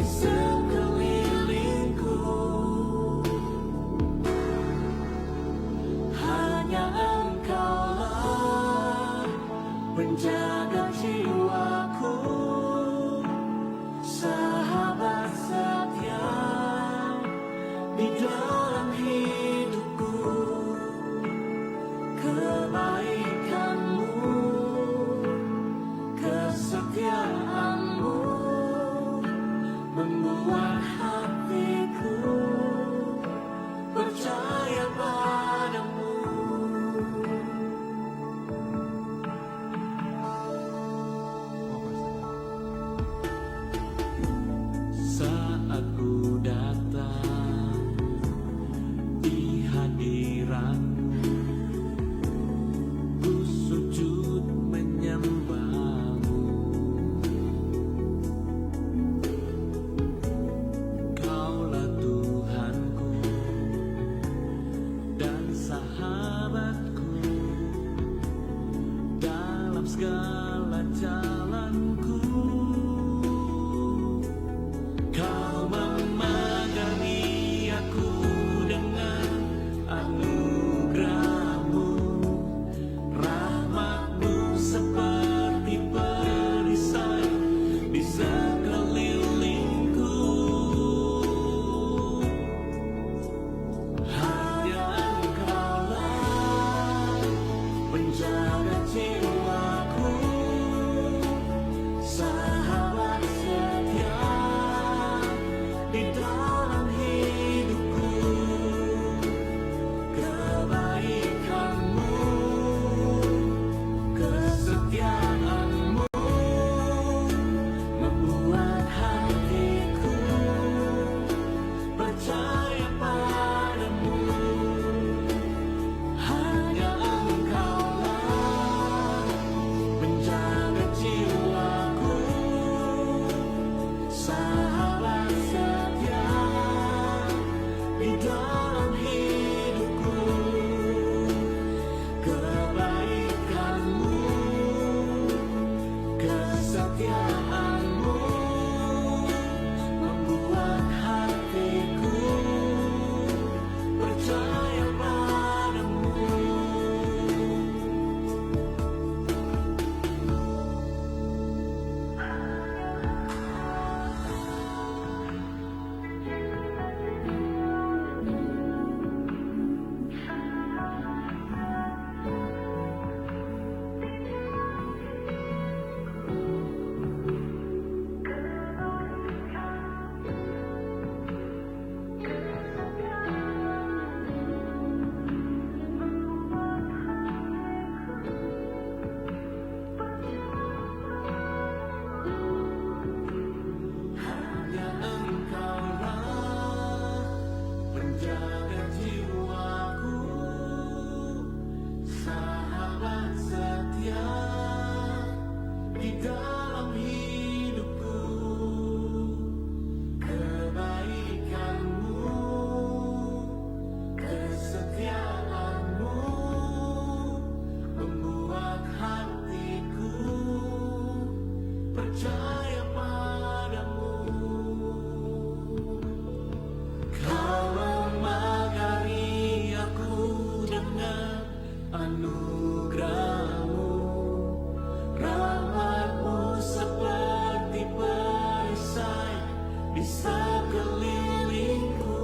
sekelilingku. Hanya Engkaulah penjaga jiwaku, sahabat setia di dalam hidupku. Kebaikan-Mu, kesetiaan-Mu membuat hatiku percaya padamu. Saat ku datang di hadirat-Mu, ku sujud menyembah-Mu. Kaulah Tuhanku dan sahabatku dalam segala jalanku. Kau memagari aku dengan anugerah-Mu, rahmat-Mu seperti perisai di sekelilingku. Hanya Engkaulah penjaga jiwaku, sahabat setia di dalam hidupku. Kebaikan-Mu, kesetiaan-Mu membuat hatiku percaya padamu. Hanya Engkaulah penjaga jiwaku, sahabat setia di dalam hidupku. Kebaikan-Mu, kesetiaan-Mu membuat hatiku percaya padamu. Hanya Engkaulah penjaga jiwaku, sahabat setia di dalam hidupku. Kebaikan-Mu, kesetiaan-Mu membuat hatiku percaya padamu. Kau memagari aku dengan anugerah-Mu, rahmat-Mu seperti perisai di sekelilingku.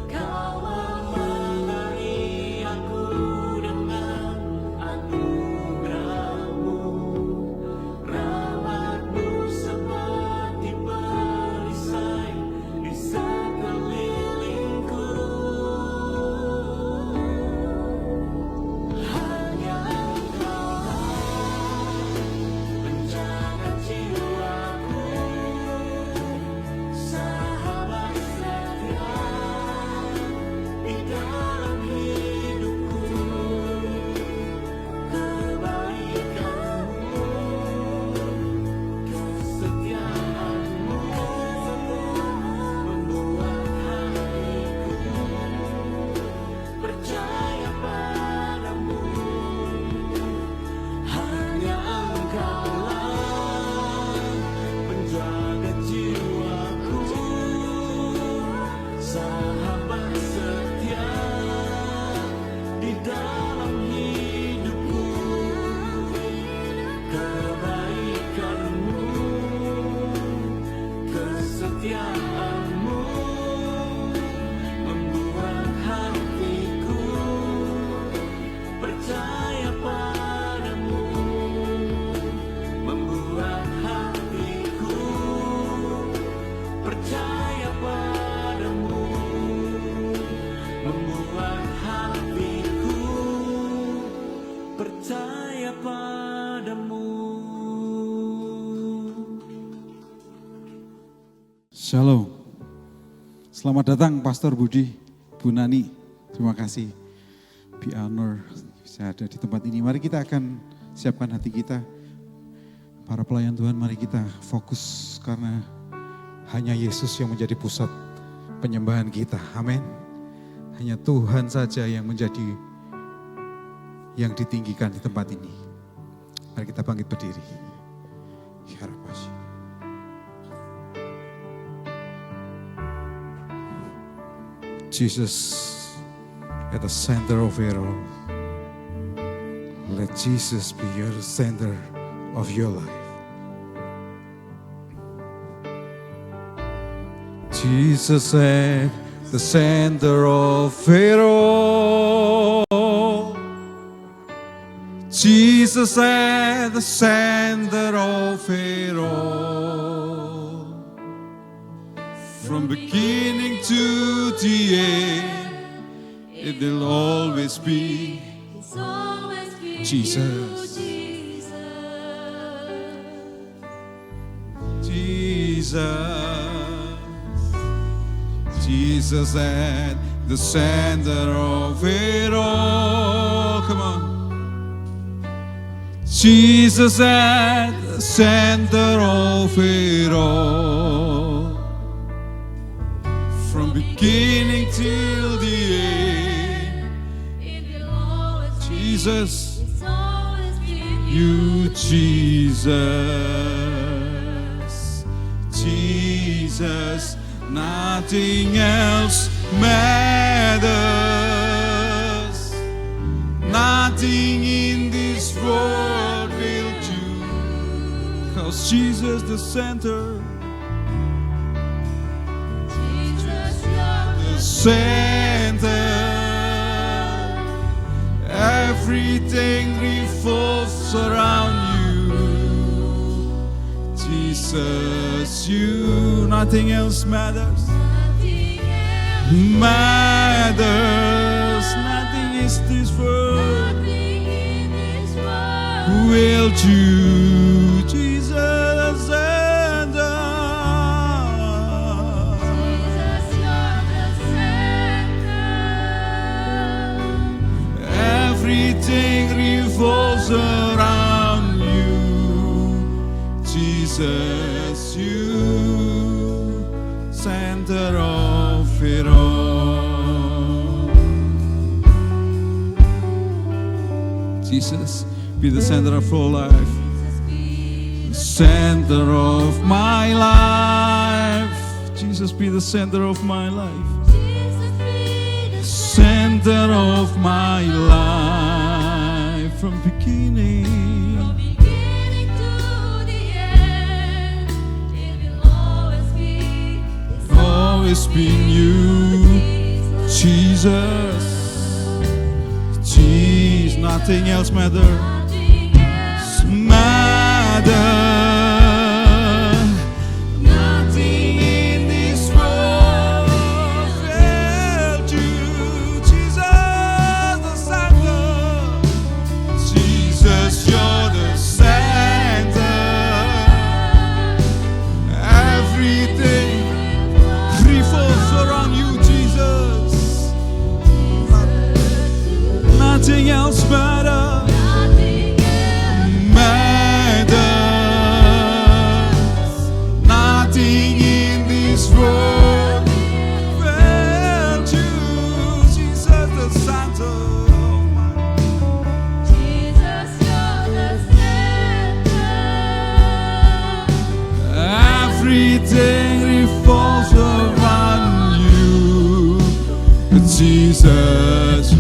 Kau memagari aku dengan anugerah-Mu, rahmat-Mu seperti perisai di sekelilingku. Hanya Engkaulah penjaga jiwaku, kesetiaan-Mu membuat hatiku percaya padamu, membuat hatiku percaya padamu, membuat hatiku percaya padamu. Shalom. Selamat datang Pastor Budi, Bu Nani. Terima kasih. Be honor bisa ada di tempat ini. Mari kita akan siapkan hati kita. Para pelayan Tuhan, mari kita fokus karena hanya Yesus yang menjadi pusat penyembahan kita. Amin. Hanya Tuhan saja yang menjadi yang ditinggikan di tempat ini. Mari kita bangkit berdiri. Jesus at the center of it all. Let Jesus be your center of your life. Jesus at the center of it all. Jesus at the center of it all. From beginning to the end, it will always be Jesus. Jesus at the center of it all. Come on. Jesus at the center of it all. From beginning till the end, Jesus, you Jesus, Jesus, nothing else matters, nothing in this world will do, 'cause Jesus the center. Center, everything revolves around you, Jesus. You, nothing else matters. Matters, nothing is this world will do, Jesus. Everything revolves around you, Jesus, you, center of it all. Jesus, be the center of our life, center of my life. Jesus, be the center of my life. Center of my life, from beginning to the end, it will always been you, Jesus. Jesus, nothing else matters. Nothing in this world will do. Jesus, the center. Jesus, you're the center. Everything revolves around you, Jesus. Nothing else matters. Nothing in this world will do. Jesus, the center of my life. Jesus, you're the center. Everything revolves around you, Jesus.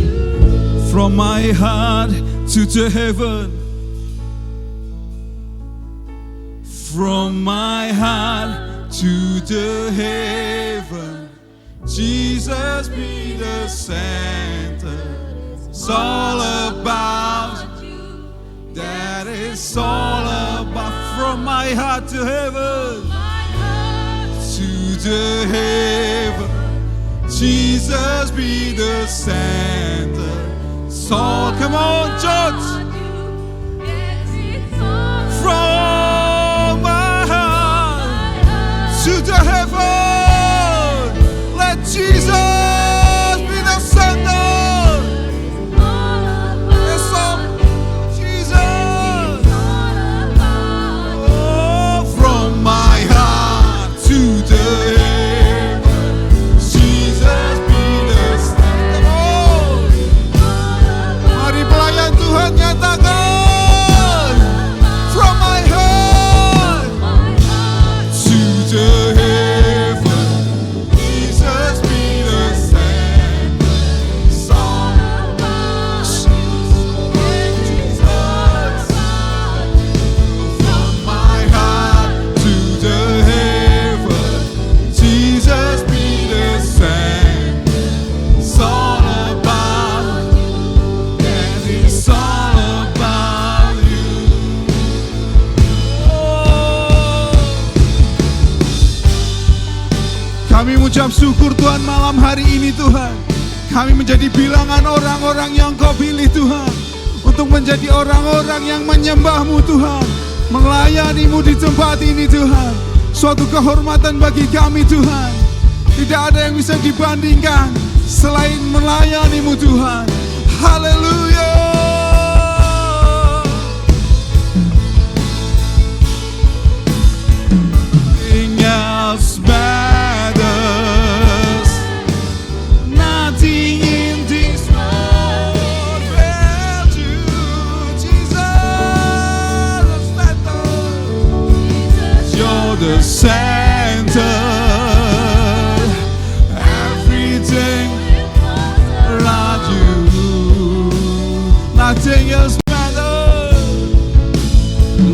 From my heart to the heaven, from my heart to the heaven. Jesus be the center. It's all about you. That is all about. From my heart to heaven. To the heaven. Jesus be the center. It's all, come on, church. From my heart to the heaven, let Jesus be the center. It's all Jesus. Oh, from my heart to the heaven, Jesus be the center. Mari pelayan Tuhan nyatakan. From my heart to the heaven, Jesus be the center. It's all about Jesus. From my heart to the heaven, Jesus be the center. It's all about, and it's all about you. Kami mengucap syukur Tuhan malam hari ini Tuhan. Kami menjadi bilangan orang-orang yang Kau pilih Tuhan. Untuk menjadi orang-orang yang menyembah-Mu Tuhan. Melayani-Mu di tempat ini Tuhan. Suatu kehormatan bagi kami Tuhan. Tidak ada yang bisa dibandingkan selain melayani-Mu Tuhan. Haleluya. Nothing else matters. Nothing in this world will do. Jesus, you're the center. Everything around you. Nothing else matters.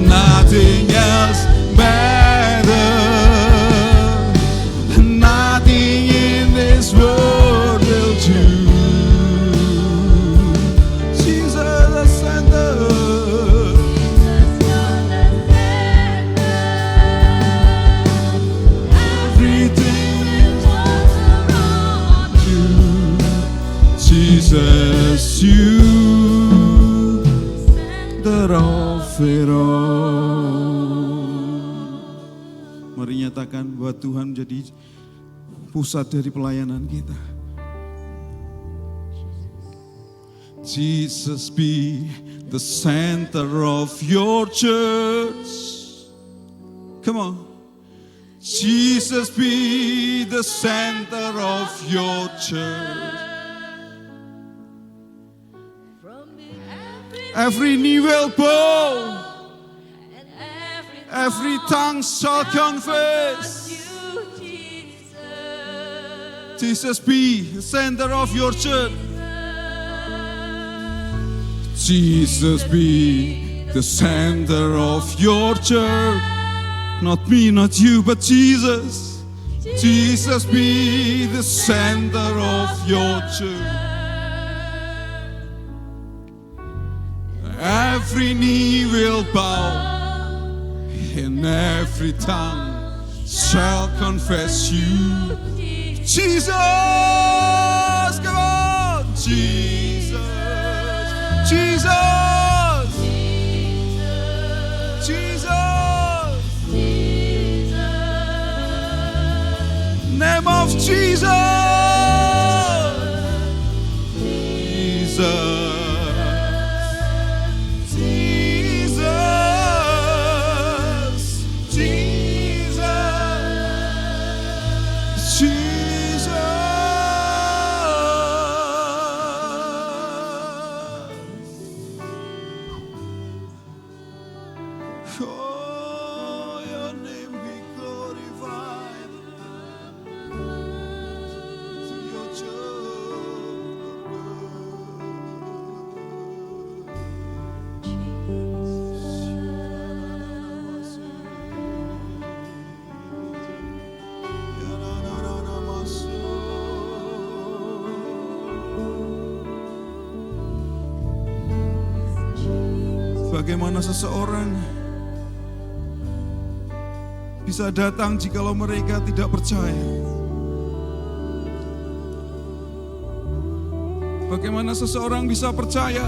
Nothing else matters. Nothing in this world will do. Jesus the center. Everything is you. Jesus, you the of it all. Mari nyatakan bahwa Tuhan menjadi pusat dari pelayanan kita. Jesus be the center of your church. Come on. Jesus be the center of your church. Every knee will bow, every tongue shall confess. Jesus be the center of your church. Jesus be the center of your church. Not me, not you, but Jesus. Jesus be the center of your church. Every knee will bow, and every tongue shall confess you. Jesus, come on, Jesus, Jesus, Jesus, name of Jesus, Jesus. Oh, your name be glorified. Your church. Bagaimana seseorang bisa datang jikalau mereka tidak percaya? Bagaimana seseorang bisa percaya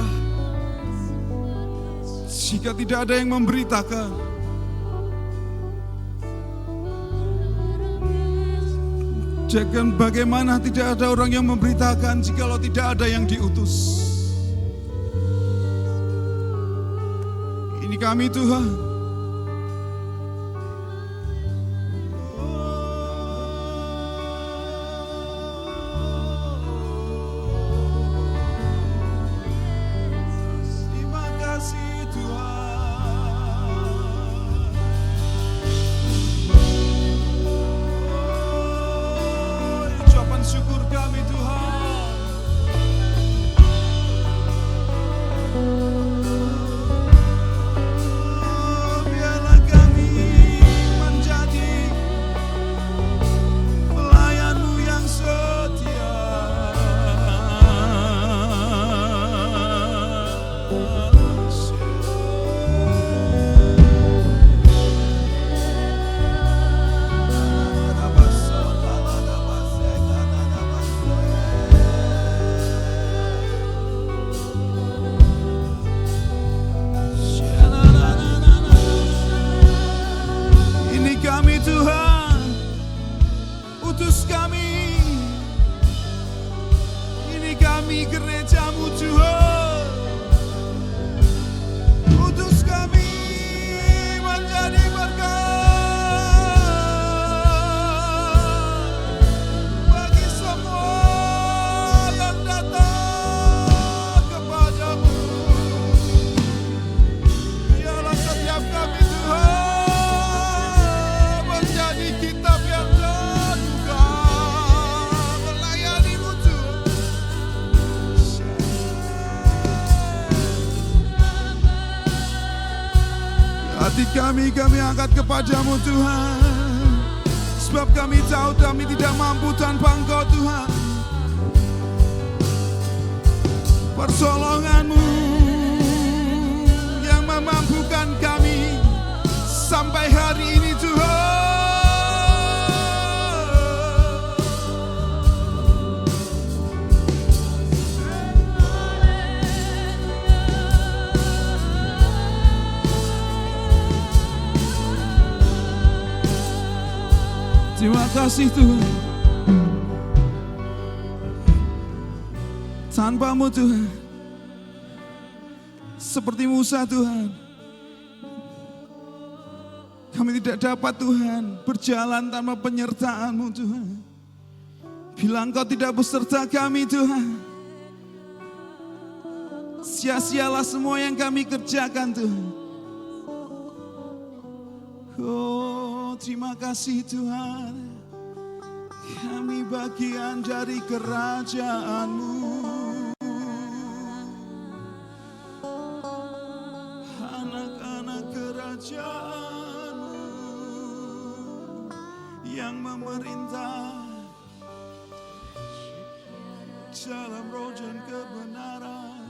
jika tidak ada yang memberitakan? Jangan bagaimana tidak ada orang yang memberitakan jikalau tidak ada yang diutus. Ini kami Tuhan. Terima kasih Tuhan. Ucapan syukur kami Tuhan. Biarlah kami menjadi pelayan-Mu yang setia. Ini kami Tuhan, utus kami. Ini kami gereja-Mu Tuhan, utus kami menjadi berkat bagi semua yang datang kepadamu. Biarlah setiap kami Tuhan menjadi kitab yang terbuka melayani-Mu Tuhan. Hati kami angkat kepadamu Tuhan, sebab kami tahu kami tidak mampu tanpa Engkau Tuhan. Pertolongan-Mu yang memampukan kami sampai hari ini Tuhan. Terima kasih Tuhan. Tanpa-Mu Tuhan, seperti Musa Tuhan, kami tidak dapat Tuhan berjalan tanpa penyertaan-Mu Tuhan. Bila Engkau tidak beserta kami Tuhan, sia-sialah semua yang kami kerjakan Tuhan. Oh, terima kasih Tuhan. Kami bagian dari kerajaan-Mu. Anak-anak kerajaan-Mu yang memerintah dalam roh dan kebenaran.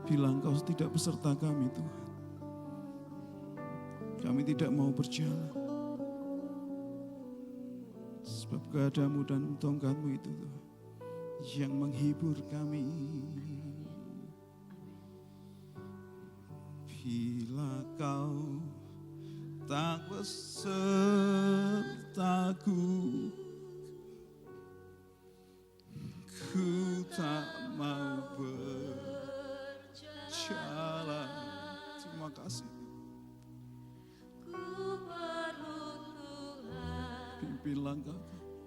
Bila Engkau tidak beserta kami Tuhan, kami tidak mau berjalan. Sebab keadamu dan tongkat-Mu itu Tuhan, yang menghibur kami. Bila Kau tak besertaku, ku tak mau berjalan. Terima kasih. Ku perlu Tuhan, Pimpin langkah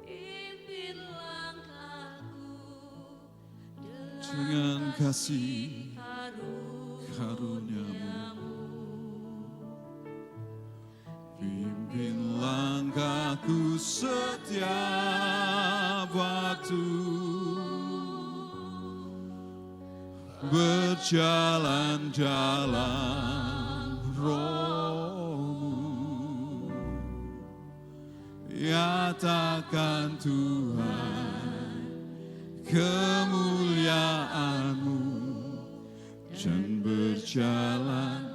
pimpin langkahku dengan kasih karunia-Mu. karunia-Mu. Pimpin langkahku setiap waktu. berjalan dalam Roh-Mu. Nyatakan Tuhan kemuliaan-Mu dan berjalan.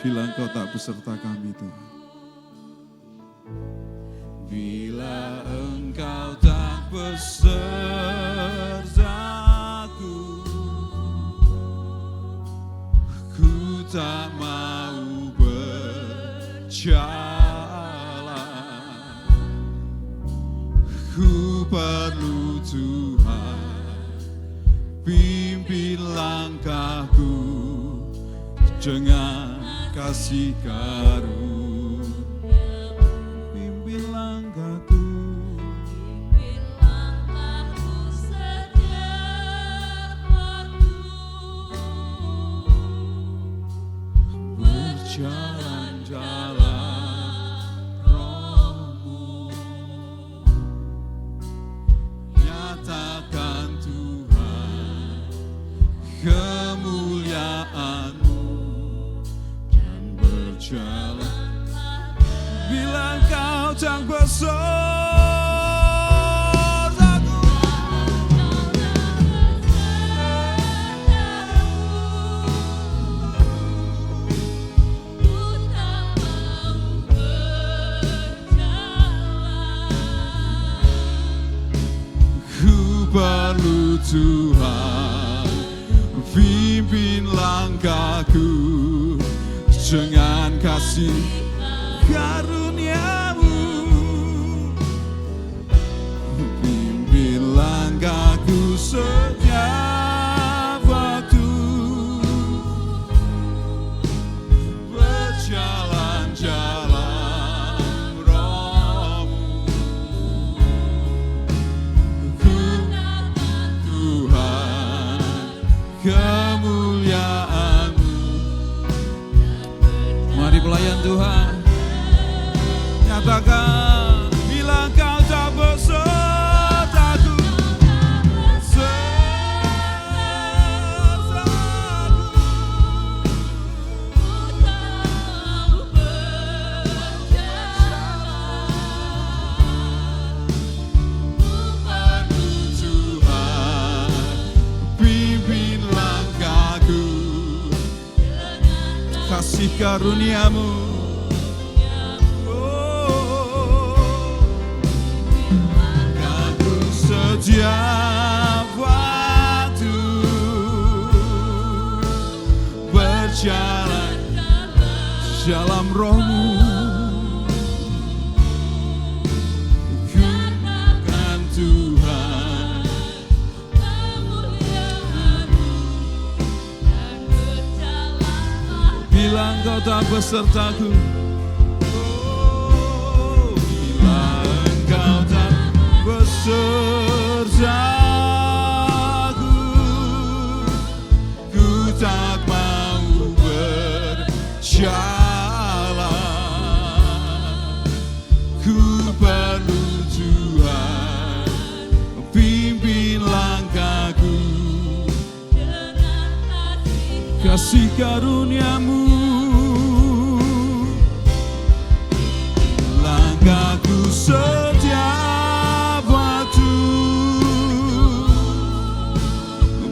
Bila Engkau tak beserta kami Tuhan, bila Engkau tak besertaku, ku tak mau berjalan. Ku perlu Tuhan, pimpin langkahku dengan kasih karunia. Pimpin langkahku, Pimpin langkahku setiap waktu, berjalan dalam Roh-Mu. Nyatakan Tuhan kemuliaan-Mu dan berjalan. Bila Engkau tak besertaku, ku tak mau berjalan. ku perlu Tuhan, pimpin langkahku dengan kasih karunia-Mu. Pimpin langkahku setiap waktu, berjalan jalan Roh-Mu. Ku Tuhan kemuliaan-Mu. Mari pelayan Tuhan, nyatakan bila Engkau tak besertaku, sertaku. Ku tak mau berjalan. Ku perlu Tuhan, pimpin langkahku kasih karunia-Mu. Langkahku setiap waktu, berjalan dalam Roh-Mu. Ku kan Tuhan kemuliaan-Mu dan berjalanlah. bila Engkau tak besertaku. Oh, bila Engkau tak besertaku, ku tak mau berjalan. Ku perlu Tuhan, pimpin langkahku Dengan kasih karunia-Mu. Langkahku setiap waktu,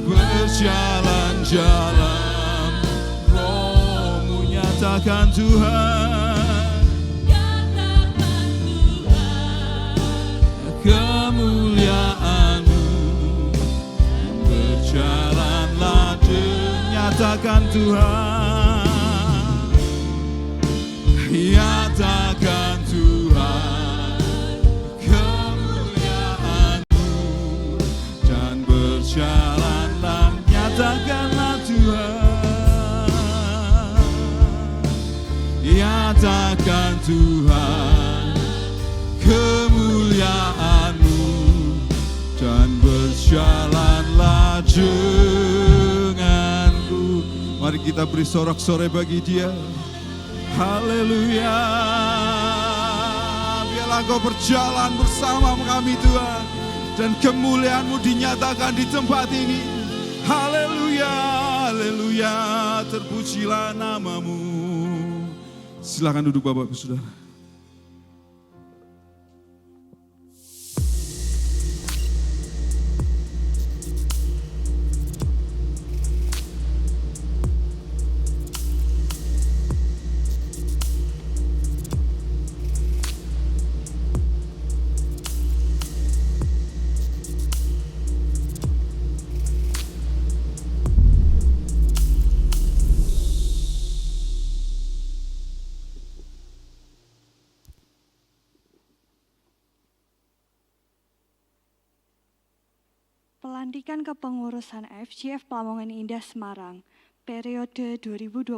berjalan jalan Roh-Mu. Nyatakan Tuhan Nyatakan Tuhan kemuliaan-Mu, berjalanlah nyatakan Tuhan, nyatakan Tuhan kemuliaan-Mu dan berjalanlah. Nyatakanlah Tuhan, nyatakan Tuhan kemuliaan-Mu dan berjalanlah denganku. Mari kita beri sorak-sorai bagi Dia. Haleluya. Biarlah Engkau berjalan bersama kami Tuhan, dan kemuliaan-Mu dinyatakan di tempat ini. Haleluya, haleluya, terpujilah namamu. Silakan duduk Bapak Ibu Saudara. Pelantikan kepengurusan FGF Pelamongan Indah Semarang, periode 2026.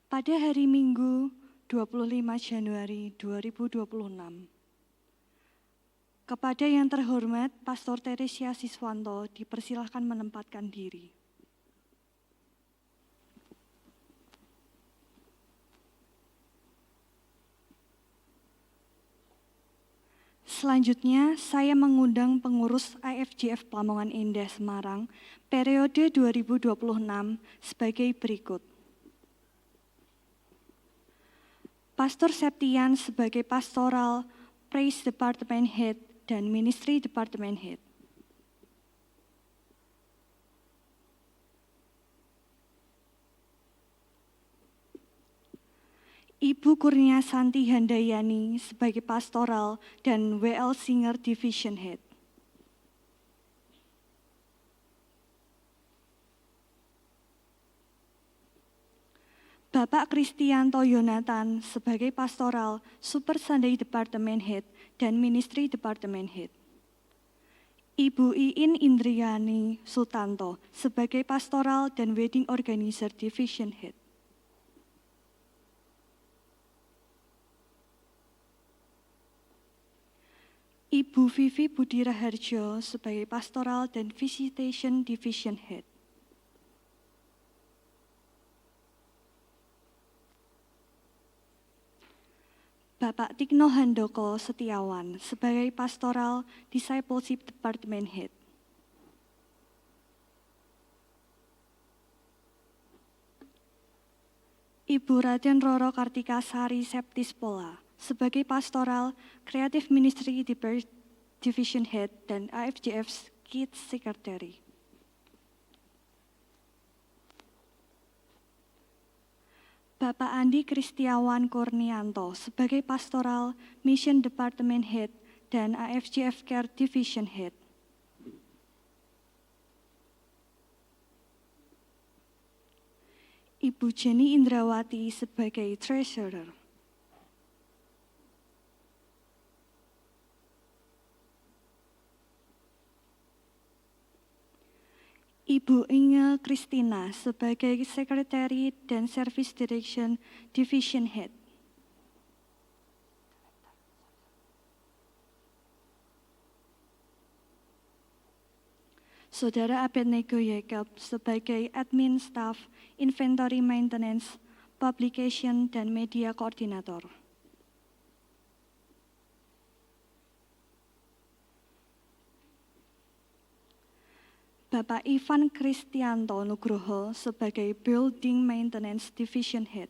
Pada hari Minggu, 25 Januari 2026. Kepada yang terhormat, Pastor Teresia Siswanto dipersilahkan menempatkan diri. Selanjutnya, saya mengundang pengurus AFGF Pelamongan Indah Semarang periode 2026 sebagai berikut. Pastor Septian sebagai Pastoral Praise Department Head dan Ministry Department Head. Ibu Kurnia Santi Handayani sebagai Pastoral dan WL Singer Division Head. Bapak Kristianto Yonatan sebagai Pastoral Super Sunday Department Head dan Ministry Department Head. Ibu Iin Indriani Sutanto sebagai Pastoral dan Wedding Organizer Division Head. Ibu Vivi Budi Raharjo sebagai Pastoral dan Visitation Division Head. Bapak Tikno Handoko Setiawan sebagai Pastoral Discipleship Department Head. Ibu Raden Roro Kartikasari Septispola sebagai Pastoral Creative Ministry Division Head dan AFGF Kids Secretary. Bapak Andi Kristiawan Kurnianto sebagai Pastoral Mission Department Head dan AFGF Care Division Head. Ibu Jenny Indrawati sebagai Treasurer. Ibu Inge Kristina sebagai Secretary dan Service Direction Division Head. Saudara Abednego Jacob sebagai Admin Staff, Inventory Maintenance, Publication, dan Media Koordinator. Bapak Ivan Kristianto Nugroho sebagai Building Maintenance Division Head.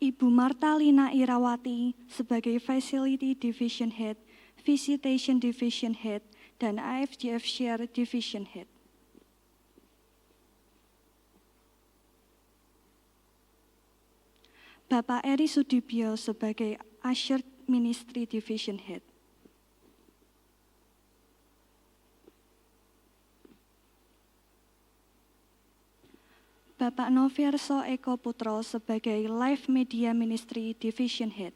Ibu Marta Lina Irawati sebagai Facility Division Head, Visitation Division Head, dan AFGF Share Division Head. Bapak Eri Sudibyo sebagai Assured Ministry Division Head. Bapak Noviarso Eko Putro sebagai Live Media Ministry Division Head.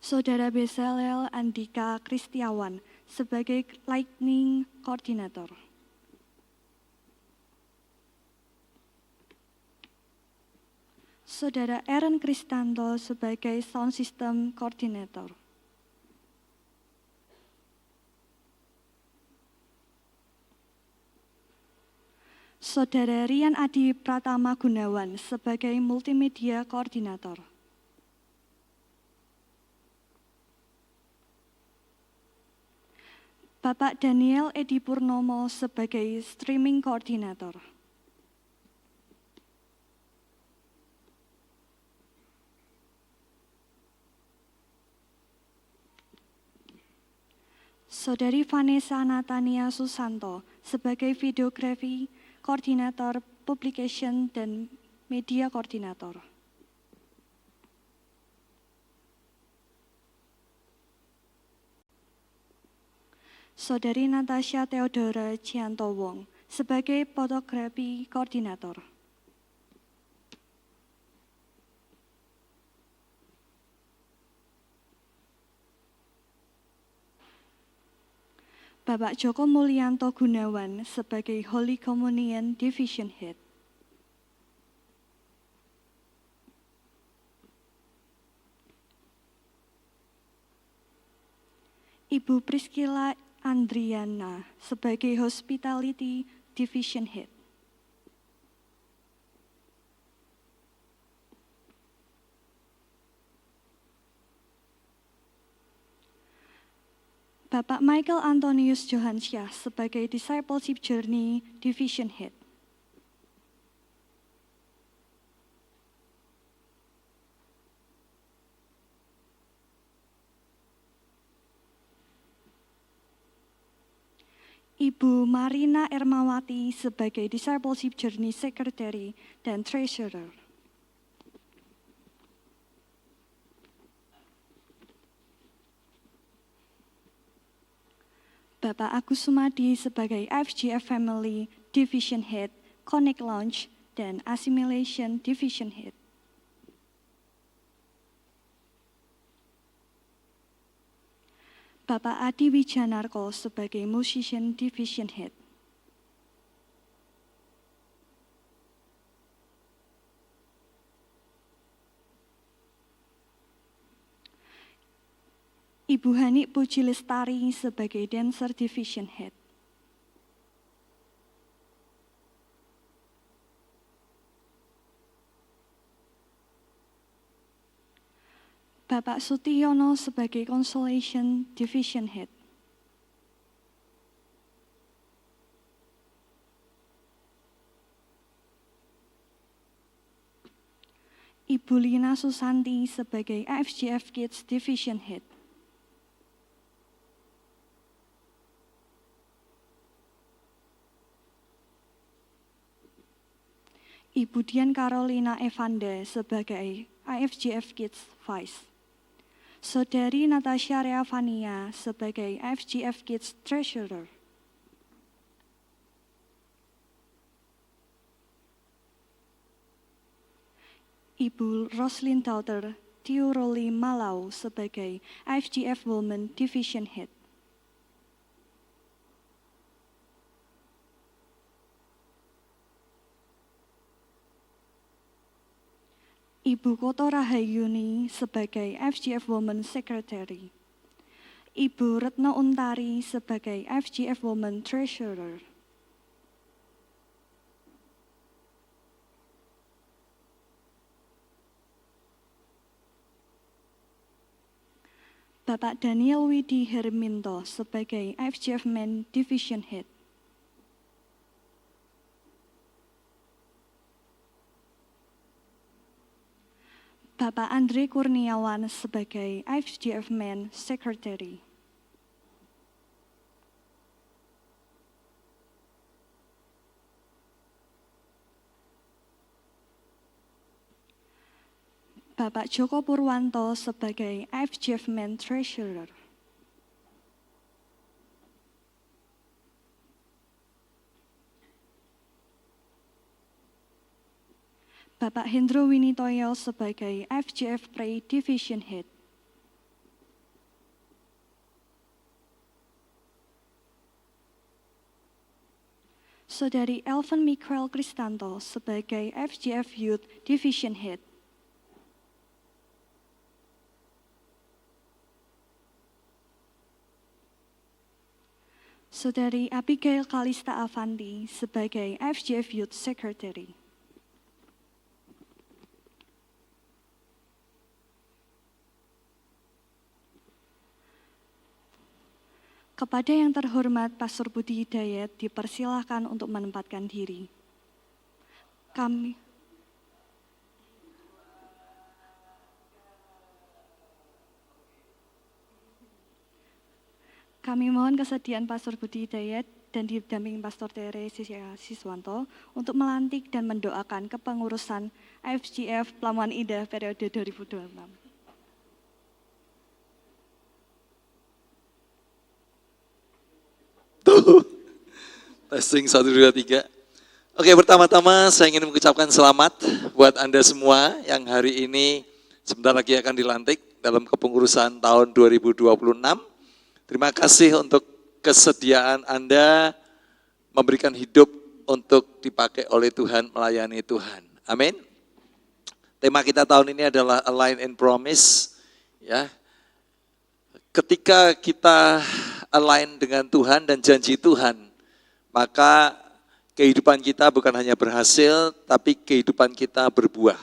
Saudara Bezalel Andika Kristiawan sebagai Lightning Coordinator. Saudara Aaron Kristanto sebagai Sound System Coordinator. Saudara Rian Adi Pratama Gunawan sebagai Multimedia Koordinator. Bapak Daniel Edi Purnomo sebagai Streaming Koordinator. Saudari Vanessa Natania Susanto sebagai Videografi Koordinator Publication dan Media Koordinator. Saudari Natasha Theodora Cianto Wong sebagai Fotografi Koordinator. Bapak Joko Mulyanto Gunawan sebagai Holy Communion Division Head. Ibu Priscilla Andriana sebagai Hospitality Division Head. Bapak Michael Antonius Johansyah sebagai Discipleship Journey Division Head. Ibu Marina Ermawati sebagai Discipleship Journey Secretary dan Treasurer. Bapak Agus Sumadi sebagai FGF Family Division Head, Connect Launch, dan Assimilation Division Head. Bapak Adi Wijanarko sebagai Musician Division Head. Ibu Hanik Puji Lestari sebagai Dancer Division Head. Bapak Sutiyono sebagai Consolation Division Head. Ibu Lina Susanti sebagai FGF Kids Division Head. Ibu Dian Carolina Evanda sebagai IFGF Kids Vice. Saudari Natasha Reavania sebagai FGF Kids Treasurer. Ibu Roslyn Daughter Tiuroli Malau sebagai FGF Women Division Head. Ibu Koto Rahayuni sebagai FGF Women Secretary. Ibu Retno Untari sebagai FGF Women Treasurer. Bapak Daniel Widi Herminto sebagai FGF Men Division Head. Bapak Andre Kurniawan sebagai FGF Men Secretary. Bapak Joko Purwanto sebagai FGF Men Treasurer. Bapak Hendro Winitoyo sebagai FGF Pray Division Head. Saudari Elvan Mikael Kristanto sebagai FGF Youth Division Head. Saudari Abigail Kalista Avanti sebagai FGF Youth Secretary. Kepada yang terhormat Pastor Budi Hidayat dipersilahkan untuk menempatkan diri. Kami mohon kesediaan Pastor Budi Hidayat dan didampingi Pastor Tere Siswanto untuk melantik dan mendoakan kepengurusan FGF Pelabuhan Indah periode 2026. Testing 1, 2, 3. Oke, pertama-tama saya ingin mengucapkan selamat buat Anda semua yang hari ini sebentar lagi akan dilantik dalam kepengurusan tahun 2026. Terima kasih untuk kesediaan Anda memberikan hidup untuk dipakai oleh Tuhan, melayani Tuhan. Amin. Tema kita tahun ini adalah Align and Promise. Ya. Ketika kita align dengan Tuhan dan janji Tuhan, maka kehidupan kita bukan hanya berhasil, tapi kehidupan kita berbuah.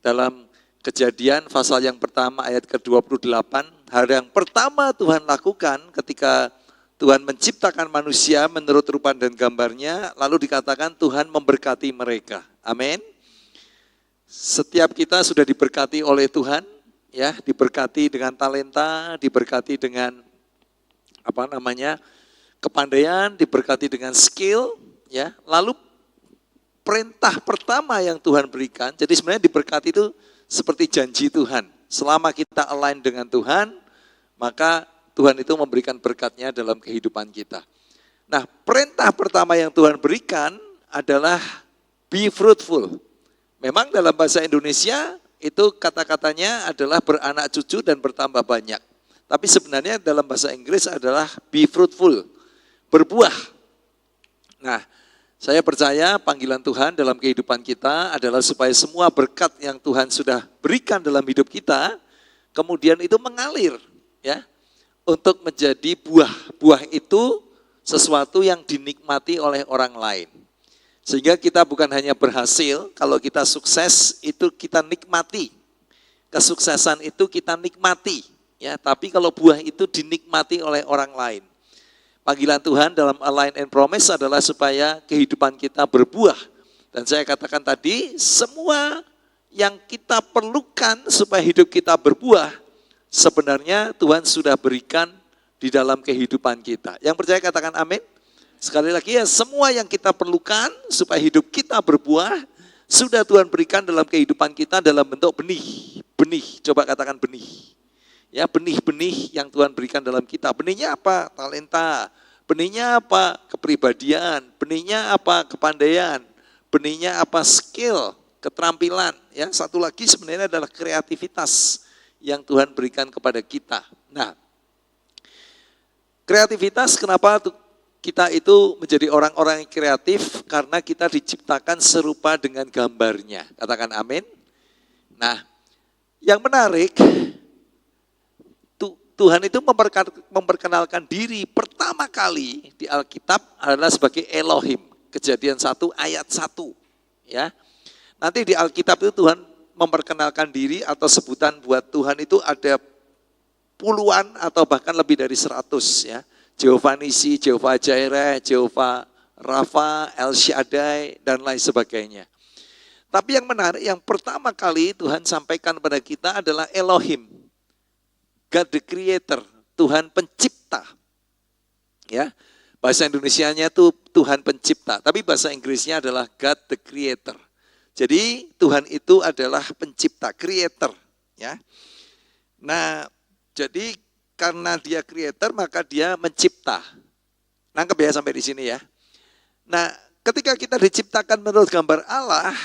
Dalam Kejadian pasal yang pertama ayat ke-28, hal yang pertama Tuhan lakukan ketika Tuhan menciptakan manusia menurut rupa dan gambarnya, lalu dikatakan Tuhan memberkati mereka. Amin. Setiap kita sudah diberkati oleh Tuhan, ya, diberkati dengan talenta, diberkati dengan kepandaian, diberkati dengan skill, ya. Lalu perintah pertama yang Tuhan berikan, jadi sebenarnya diberkati itu seperti janji Tuhan. Selama kita align dengan Tuhan, maka Tuhan itu memberikan berkatnya dalam kehidupan kita. Nah, perintah pertama yang Tuhan berikan adalah be fruitful. Memang dalam bahasa Indonesia itu kata-katanya adalah beranak cucu dan bertambah banyak. Tapi sebenarnya dalam bahasa Inggris adalah be fruitful, berbuah. Nah, saya percaya panggilan Tuhan dalam kehidupan kita adalah supaya semua berkat yang Tuhan sudah berikan dalam hidup kita, kemudian itu mengalir, ya, untuk menjadi buah. Buah itu sesuatu yang dinikmati oleh orang lain. Sehingga kita bukan hanya berhasil, kalau kita sukses itu kita nikmati. Kesuksesan itu kita nikmati, ya, tapi kalau buah itu dinikmati oleh orang lain. Panggilan Tuhan dalam Align and Promise adalah supaya kehidupan kita berbuah. Dan saya katakan tadi, semua yang kita perlukan supaya hidup kita berbuah, sebenarnya Tuhan sudah berikan di dalam kehidupan kita. Yang percaya katakan amin. Sekali lagi ya, semua yang kita perlukan supaya hidup kita berbuah, sudah Tuhan berikan dalam kehidupan kita dalam bentuk benih. Benih, coba katakan benih. Ya, benih-benih yang Tuhan berikan dalam kita. Benihnya apa? Talenta. Benihnya apa? Kepribadian. Benihnya apa? Kepandaian. Benihnya apa? Skill, keterampilan. Ya, satu lagi sebenarnya adalah kreativitas yang Tuhan berikan kepada kita. Nah, kreativitas kenapa kita itu menjadi orang-orang yang kreatif? Karena kita diciptakan serupa dengan gambarnya. Katakan amin. Nah, yang menarik, Tuhan itu memperkenalkan diri pertama kali di Alkitab adalah sebagai Elohim. Kejadian 1 ayat 1. Ya. Nanti di Alkitab itu Tuhan memperkenalkan diri atau sebutan buat Tuhan itu ada puluhan atau bahkan lebih dari 100 ya. Jehovah Nisi, Jehovah Jireh, Jehovah Rafa, El Shaddai, dan lain sebagainya. Tapi yang menarik, yang pertama kali Tuhan sampaikan kepada kita adalah Elohim. God the Creator, Tuhan pencipta. Ya, bahasa Indonesianya itu Tuhan pencipta, tapi bahasa Inggrisnya adalah God the Creator. Jadi Tuhan itu adalah pencipta, creator. Ya, nah jadi karena dia creator maka dia mencipta. Nangkep ya sampai di sini ya. Nah, ketika kita diciptakan menurut gambar Allah,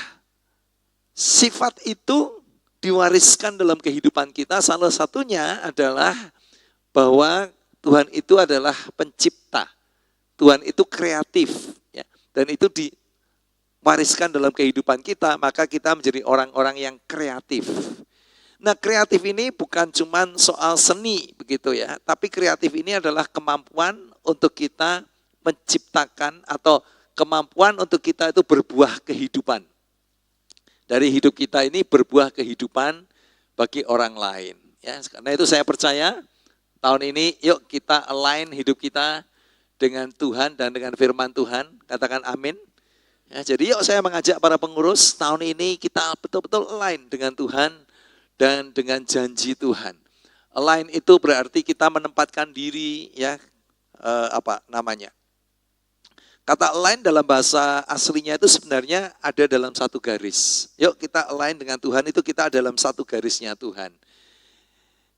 sifat itu diwariskan dalam kehidupan kita, salah satunya adalah bahwa Tuhan itu adalah pencipta. Tuhan itu kreatif, ya, dan itu diwariskan dalam kehidupan kita, maka kita menjadi orang-orang yang kreatif. Nah, kreatif ini bukan cuma soal seni begitu ya, tapi kreatif ini adalah kemampuan untuk kita menciptakan atau kemampuan untuk kita itu berbuah kehidupan. Dari hidup kita ini berbuah kehidupan bagi orang lain. Ya, karena itu saya percaya tahun ini yuk kita align hidup kita dengan Tuhan dan dengan firman Tuhan. Katakan amin. Ya, jadi yuk saya mengajak para pengurus tahun ini kita betul-betul align dengan Tuhan dan dengan janji Tuhan. Align itu berarti kita menempatkan diri ya Kata align dalam bahasa aslinya itu sebenarnya ada dalam satu garis. Yuk kita align dengan Tuhan itu kita dalam satu garisnya Tuhan.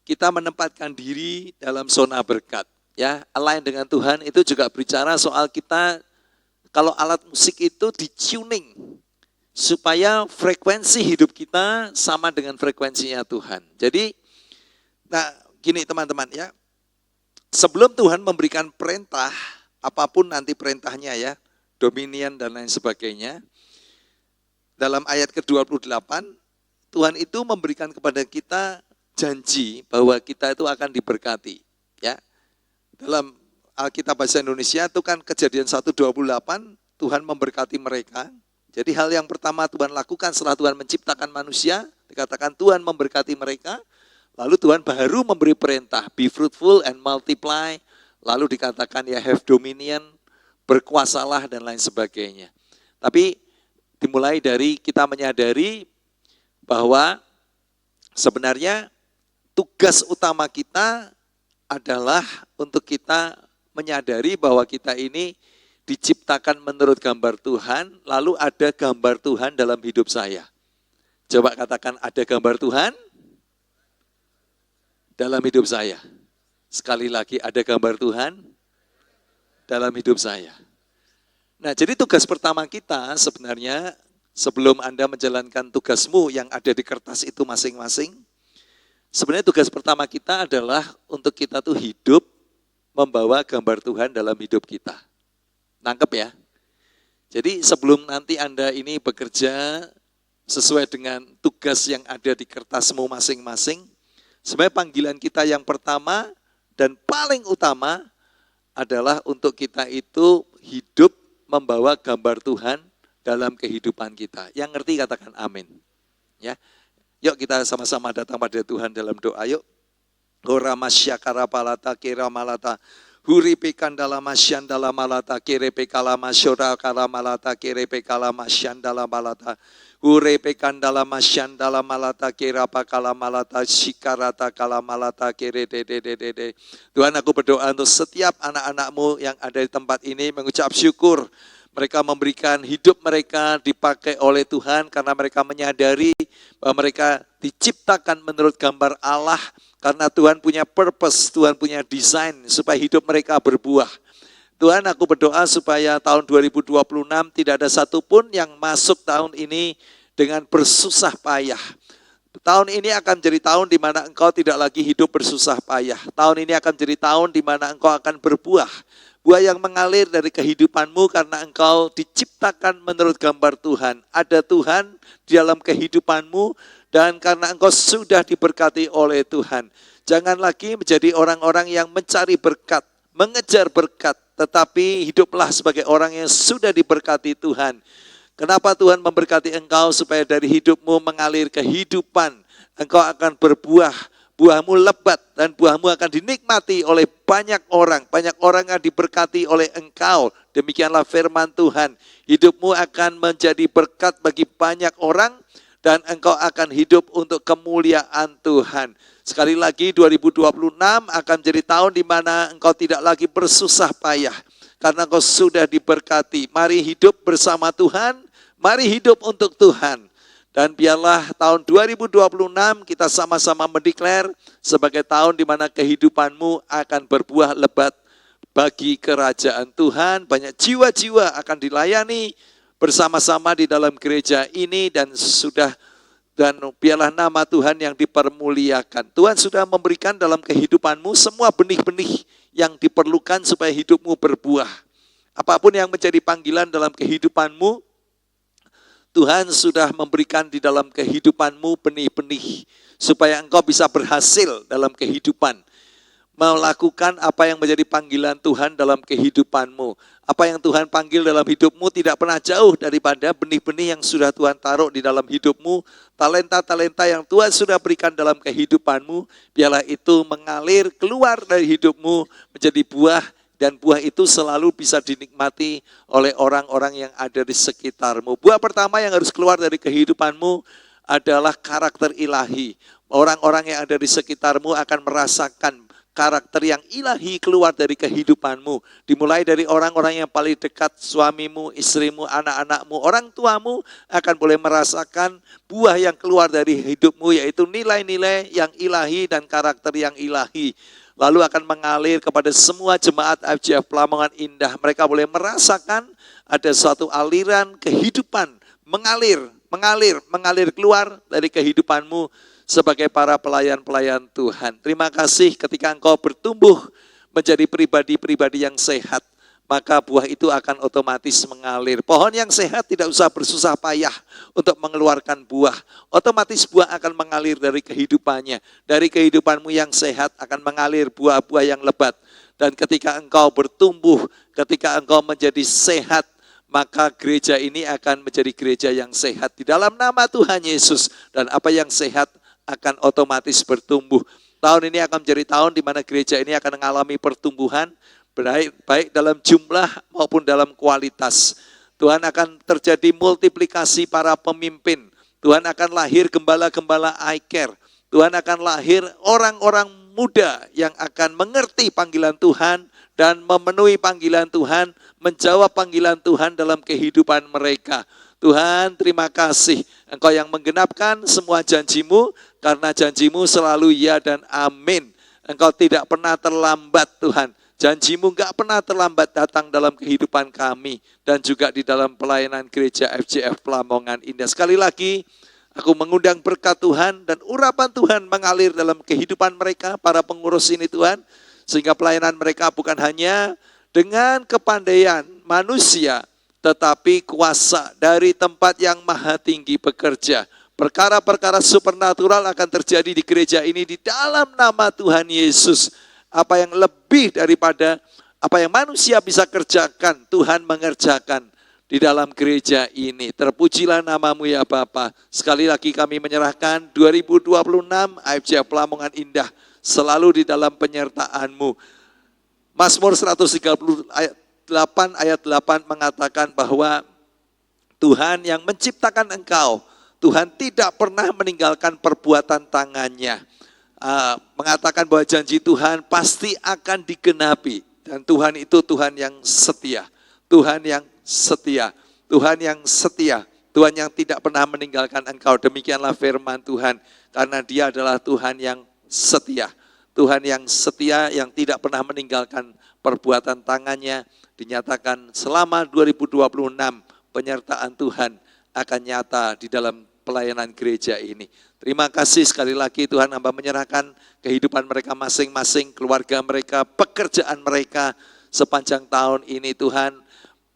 Kita menempatkan diri dalam zona berkat. Ya, align dengan Tuhan itu juga berbicara soal kita kalau alat musik itu di-tuning supaya frekuensi hidup kita sama dengan frekuensinya Tuhan. Jadi, gini teman-teman ya, sebelum Tuhan memberikan perintah, apapun nanti perintahnya ya, dominion dan lain sebagainya, dalam ayat ke-28, Tuhan itu memberikan kepada kita janji bahwa kita itu akan diberkati. Ya, dalam Alkitab Bahasa Indonesia itu kan Kejadian 1:28, Tuhan memberkati mereka. Jadi hal yang pertama Tuhan lakukan setelah Tuhan menciptakan manusia, dikatakan Tuhan memberkati mereka, lalu Tuhan baru memberi perintah, be fruitful and multiply, lalu dikatakan ya have dominion, berkuasalah dan lain sebagainya. Tapi dimulai dari kita menyadari bahwa sebenarnya tugas utama kita adalah untuk kita menyadari bahwa kita ini diciptakan menurut gambar Tuhan, lalu ada gambar Tuhan dalam hidup saya. Coba katakan ada gambar Tuhan dalam hidup saya. Sekali lagi ada gambar Tuhan dalam hidup saya. Nah, jadi tugas pertama kita sebenarnya sebelum Anda menjalankan tugasmu yang ada di kertas itu masing-masing, sebenarnya tugas pertama kita adalah untuk kita tuh hidup membawa gambar Tuhan dalam hidup kita. Nangkep ya? Jadi sebelum nanti Anda ini bekerja sesuai dengan tugas yang ada di kertasmu masing-masing, sebenarnya panggilan kita yang pertama dan paling utama adalah untuk kita itu hidup membawa gambar Tuhan dalam kehidupan kita. Yang ngerti katakan amin. Ya. Yuk kita sama-sama datang pada Tuhan dalam doa yuk. Horamasya palata kira malata huripe kandala masyandala malata kirepe kalama syora kalamalata kirepe kalama syandala malata hurepe kandala masyandala malata kirapa kalamalata shikarata kalamalata kire de. Tuhan, aku berdoa untuk setiap anak-anakmu yang ada di tempat ini mengucap syukur. Mereka memberikan hidup mereka dipakai oleh Tuhan karena mereka menyadari bahwa mereka diciptakan menurut gambar Allah. Karena Tuhan punya purpose, Tuhan punya desain supaya hidup mereka berbuah. Tuhan, aku berdoa supaya tahun 2026 tidak ada satupun yang masuk tahun ini dengan bersusah payah. Tahun ini akan menjadi tahun di mana engkau tidak lagi hidup bersusah payah. Tahun ini akan menjadi tahun di mana engkau akan berbuah. Buah yang mengalir dari kehidupanmu karena engkau diciptakan menurut gambar Tuhan. Ada Tuhan di dalam kehidupanmu dan karena engkau sudah diberkati oleh Tuhan. Jangan lagi menjadi orang-orang yang mencari berkat, mengejar berkat, tetapi hiduplah sebagai orang yang sudah diberkati Tuhan. Kenapa Tuhan memberkati engkau? Supaya dari hidupmu mengalir kehidupan. Engkau akan berbuah. Buahmu lebat dan buahmu akan dinikmati oleh banyak orang. Banyak orang yang diberkati oleh engkau. Demikianlah firman Tuhan. Hidupmu akan menjadi berkat bagi banyak orang dan engkau akan hidup untuk kemuliaan Tuhan. Sekali lagi 2026 akan menjadi tahun di mana engkau tidak lagi bersusah payah. Karena engkau sudah diberkati. Mari hidup bersama Tuhan. Mari hidup untuk Tuhan. Dan biarlah tahun 2026 kita sama-sama mendeklar sebagai tahun di mana kehidupanmu akan berbuah lebat bagi kerajaan Tuhan. Banyak jiwa-jiwa akan dilayani bersama-sama di dalam gereja ini dan biarlah nama Tuhan yang dipermuliakan. Tuhan sudah memberikan dalam kehidupanmu semua benih-benih yang diperlukan supaya hidupmu berbuah. Apapun yang menjadi panggilan dalam kehidupanmu, Tuhan sudah memberikan di dalam kehidupanmu benih-benih supaya engkau bisa berhasil dalam kehidupan. melakukan apa yang menjadi panggilan Tuhan dalam kehidupanmu. Apa yang Tuhan panggil dalam hidupmu tidak pernah jauh daripada benih-benih yang sudah Tuhan taruh di dalam hidupmu, talenta-talenta yang Tuhan sudah berikan dalam kehidupanmu, biarlah itu mengalir keluar dari hidupmu menjadi buah, dan buah itu selalu bisa dinikmati oleh orang-orang yang ada di sekitarmu. Buah pertama yang harus keluar dari kehidupanmu adalah karakter ilahi. Orang-orang yang ada di sekitarmu akan merasakan karakter yang ilahi keluar dari kehidupanmu. Dimulai dari orang-orang yang paling dekat, suamimu, istrimu, anak-anakmu, orang tuamu akan boleh merasakan buah yang keluar dari hidupmu, yaitu nilai-nilai yang ilahi dan karakter yang ilahi. Lalu akan mengalir kepada semua jemaat FGF Pelamongan Indah. Mereka boleh merasakan ada suatu aliran kehidupan mengalir keluar dari kehidupanmu sebagai para pelayan-pelayan Tuhan. Terima kasih ketika engkau bertumbuh menjadi pribadi-pribadi yang sehat, maka buah itu akan otomatis mengalir. Pohon yang sehat tidak usah bersusah payah untuk mengeluarkan buah. Otomatis buah akan mengalir dari kehidupannya. Dari kehidupanmu yang sehat akan mengalir buah-buah yang lebat. Dan ketika engkau bertumbuh, ketika engkau menjadi sehat, maka gereja ini akan menjadi gereja yang sehat di dalam nama Tuhan Yesus. Dan apa yang sehat akan otomatis bertumbuh. Tahun ini akan menjadi tahun di mana gereja ini akan mengalami pertumbuhan, baik dalam jumlah maupun dalam kualitas. Tuhan akan terjadi multiplikasi para pemimpin. Tuhan akan lahir gembala-gembala I-Care. Tuhan akan lahir orang-orang muda yang akan mengerti panggilan Tuhan dan memenuhi panggilan Tuhan, menjawab panggilan Tuhan dalam kehidupan mereka. Tuhan, terima kasih Engkau yang menggenapkan semua janjimu, karena janjimu selalu ya dan amin. Engkau tidak pernah terlambat Tuhan. Janjimu enggak pernah terlambat datang dalam kehidupan kami dan juga di dalam pelayanan gereja FGF Pelamongan Indah. Sekali lagi, aku mengundang berkat Tuhan dan urapan Tuhan mengalir dalam kehidupan mereka, para pengurus ini Tuhan, sehingga pelayanan mereka bukan hanya dengan kepandaian manusia, tetapi kuasa dari tempat yang maha tinggi bekerja. Perkara-perkara supernatural akan terjadi di gereja ini di dalam nama Tuhan Yesus. Apa yang lebih daripada apa yang manusia bisa kerjakan, Tuhan mengerjakan di dalam gereja ini. Terpujilah namamu ya Bapa. Sekali lagi kami menyerahkan 2026 FGF Pelamongan Indah selalu di dalam penyertaan-Mu. Mazmur 138 ayat 8 mengatakan bahwa Tuhan yang menciptakan engkau, Tuhan tidak pernah meninggalkan perbuatan tangannya. Mengatakan bahwa janji Tuhan pasti akan digenapi. Dan Tuhan itu Tuhan yang setia. Tuhan yang setia. Tuhan yang setia. Tuhan yang tidak pernah meninggalkan engkau. Demikianlah firman Tuhan. Karena Dia adalah Tuhan yang setia. Tuhan yang setia yang tidak pernah meninggalkan perbuatan tangannya. Dinyatakan selama 2026 penyertaan Tuhan akan nyata di dalam pelayanan gereja ini. Terima kasih sekali lagi Tuhan, hamba menyerahkan kehidupan mereka masing-masing, keluarga mereka, pekerjaan mereka sepanjang tahun ini Tuhan.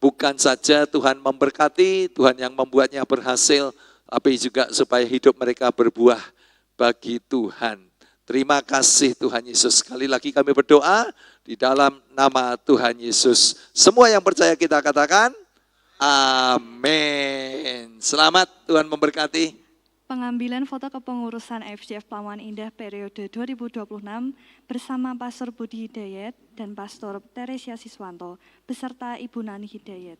Bukan saja Tuhan memberkati, Tuhan yang membuatnya berhasil, tapi juga supaya hidup mereka berbuah bagi Tuhan. Terima kasih Tuhan Yesus. Sekali lagi kami berdoa di dalam nama Tuhan Yesus. Semua yang percaya kita katakan, amin. Selamat, Tuhan memberkati. Pengambilan foto kepengurusan FGF Pelamongan Indah periode 2026 bersama Pastor Budi Hidayat dan Pastor Teresia Siswanto beserta Ibu Nani Hidayat.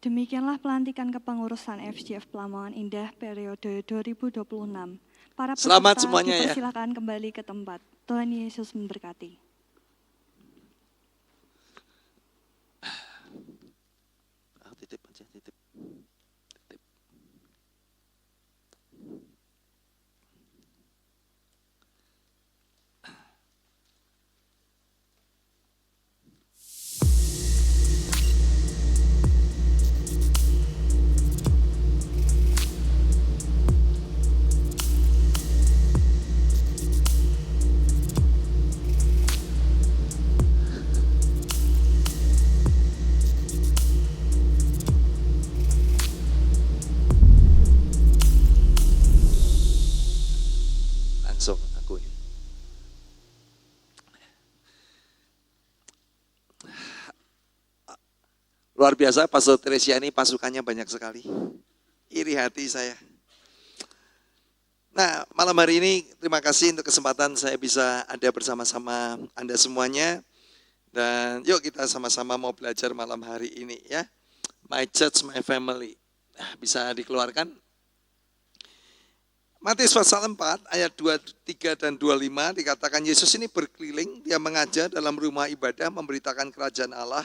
Demikianlah pelantikan kepengurusan FGF Pelamongan Indah periode 2026. Para Selamat peserta semuanya ya. dipersilakan kembali ke tempat. Tuhan Yesus memberkati. Titip aja, titip. Luar biasa, Pastor Teresia ini pasukannya banyak sekali. Iri hati saya. Nah, malam hari ini terima kasih untuk kesempatan saya bisa ada bersama-sama Anda semuanya. Dan yuk kita sama-sama mau belajar malam hari ini ya. My church, my family. Nah, bisa dikeluarkan. Matius pasal 4 ayat 23 dan 25 dikatakan Yesus ini berkeliling, dia mengajar dalam rumah ibadah memberitakan kerajaan Allah.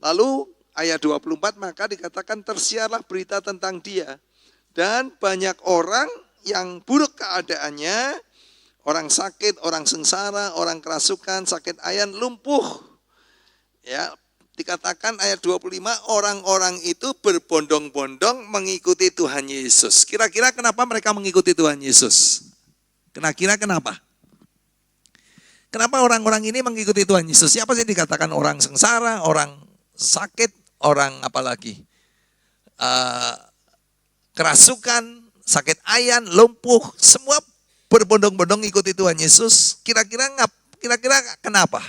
Lalu ayat 24 maka dikatakan tersiarlah berita tentang dia. Dan banyak orang yang buruk keadaannya, orang sakit, orang sengsara, orang kerasukan, sakit ayan, lumpuh. Ya, dikatakan ayat 25 orang-orang itu berbondong-bondong mengikuti Tuhan Yesus. Kira-kira kenapa mereka mengikuti Tuhan Yesus? Kira-kira kenapa? Kenapa orang-orang ini mengikuti Tuhan Yesus? Siapa sih dikatakan orang sengsara, orang sakit, orang apalagi? Kerasukan, sakit ayan, lumpuh, semua berbondong-bondong ikuti Tuhan Yesus. Kira-kira kenapa?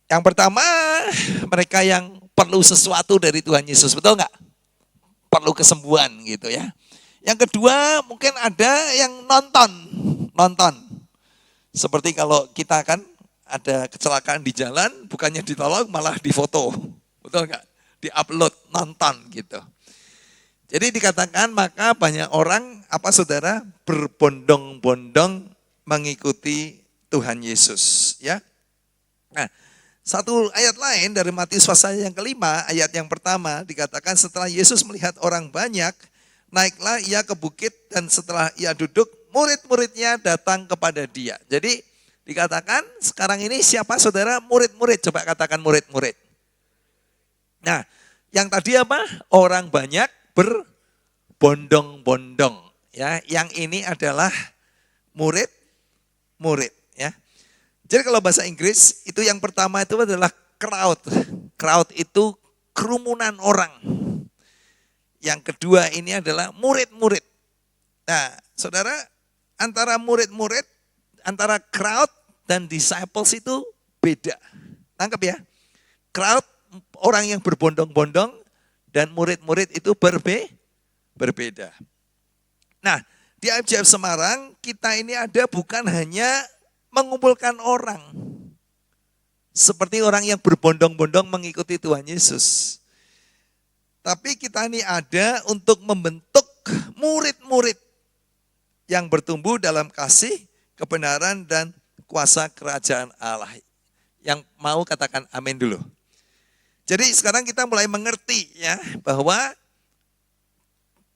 Yang pertama, mereka yang perlu sesuatu dari Tuhan Yesus, betul nggak? Perlu kesembuhan gitu ya. Yang kedua, mungkin ada yang nonton. Seperti kalau kita kan ada kecelakaan di jalan, bukannya ditolong malah difoto, betul nggak? Di-upload, nonton gitu. Jadi dikatakan maka banyak orang, saudara, berbondong-bondong mengikuti Tuhan Yesus ya. Nah, satu ayat lain dari Matius pasal yang kelima, ayat yang pertama dikatakan setelah Yesus melihat orang banyak, naiklah ia ke bukit dan setelah ia duduk, murid-muridnya datang kepada dia. Jadi dikatakan sekarang ini siapa saudara? Murid-murid, coba katakan murid-murid. Nah, yang tadi apa? Orang banyak berbondong-bondong. Ya, yang ini adalah murid-murid ya. Jadi kalau bahasa Inggris itu yang pertama itu adalah crowd. Crowd itu kerumunan orang. Yang kedua ini adalah murid-murid. Nah, saudara, antara murid-murid, antara crowd dan disciples itu beda. Tangkap ya. Crowd, orang yang berbondong-bondong, dan murid-murid itu berbeda. Nah, di IFJF Semarang kita ini ada bukan hanya mengumpulkan orang. Seperti orang yang berbondong-bondong mengikuti Tuhan Yesus. Tapi kita ini ada untuk membentuk murid-murid yang bertumbuh dalam kasih, kebenaran, dan kuasa kerajaan Allah. Yang mau katakan amin dulu. Jadi sekarang kita mulai mengerti ya bahwa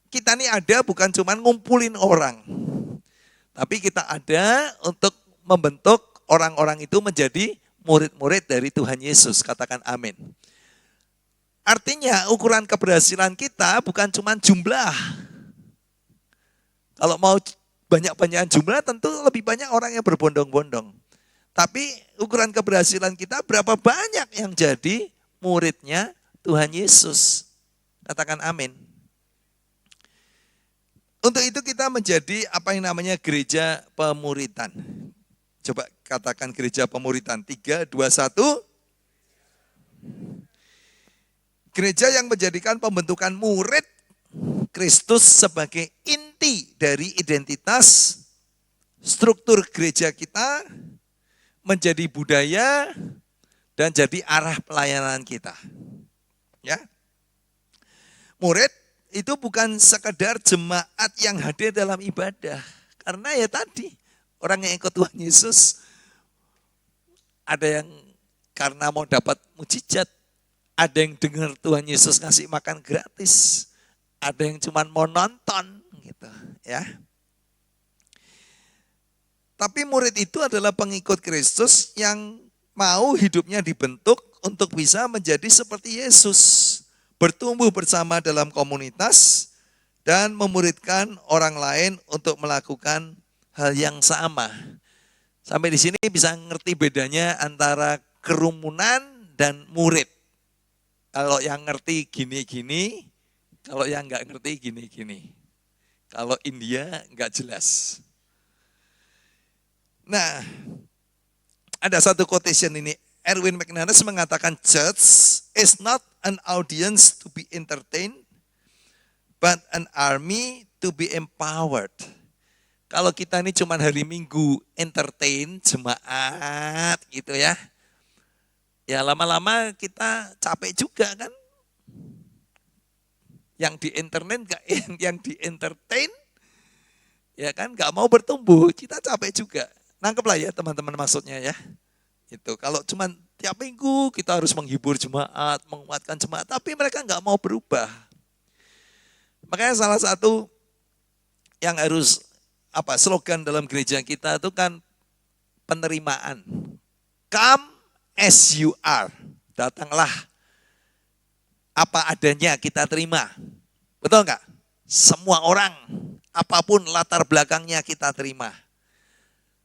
kita ini ada bukan cuma ngumpulin orang. Tapi kita ada untuk membentuk orang-orang itu menjadi murid-murid dari Tuhan Yesus. Katakan amin. Artinya ukuran keberhasilan kita bukan cuma jumlah. Kalau mau banyak-banyakan jumlah tentu lebih banyak orang yang berbondong-bondong. Tapi ukuran keberhasilan kita berapa banyak yang jadi muridnya Tuhan Yesus. Katakan amin. Untuk itu kita menjadi apa yang namanya gereja pemuritan. Coba katakan gereja pemuritan. 3, 2, 1. Gereja yang menjadikan pembentukan murid Kristus sebagai inti dari identitas struktur gereja kita, menjadi budaya dan jadi arah pelayanan kita. Ya. Murid itu bukan sekedar jemaat yang hadir dalam ibadah. Karena ya tadi, orang yang ikut Tuhan Yesus, ada yang karena mau dapat mujizat, ada yang dengar Tuhan Yesus ngasih makan gratis, ada yang cuma mau nonton gitu ya. Tapi murid itu adalah pengikut Kristus yang mau hidupnya dibentuk untuk bisa menjadi seperti Yesus. Bertumbuh bersama dalam komunitas dan memuridkan orang lain untuk melakukan hal yang sama. Sampai di sini bisa ngerti bedanya antara kerumunan dan murid. Kalau yang ngerti gini-gini, kalau yang nggak ngerti gini-gini. Kalau India nggak jelas. Nah, ada satu quotation ini, Erwin McManus mengatakan church is not an audience to be entertained, but an army to be empowered. Kalau kita ini cuma hari Minggu entertain jemaat gitu ya. Ya lama-lama kita capek juga kan. Yang di internet yang di entertain ya kan nggak mau bertumbuh, kita capek juga. Nangkeplah ya teman-teman maksudnya ya. Itu kalau cuma tiap minggu kita harus menghibur jemaat, menguatkan jemaat, tapi mereka nggak mau berubah. Makanya salah satu yang harus slogan dalam gereja kita itu kan penerimaan. Come as you are. Datanglah apa adanya kita terima. Betul enggak? Semua orang, apapun latar belakangnya kita terima.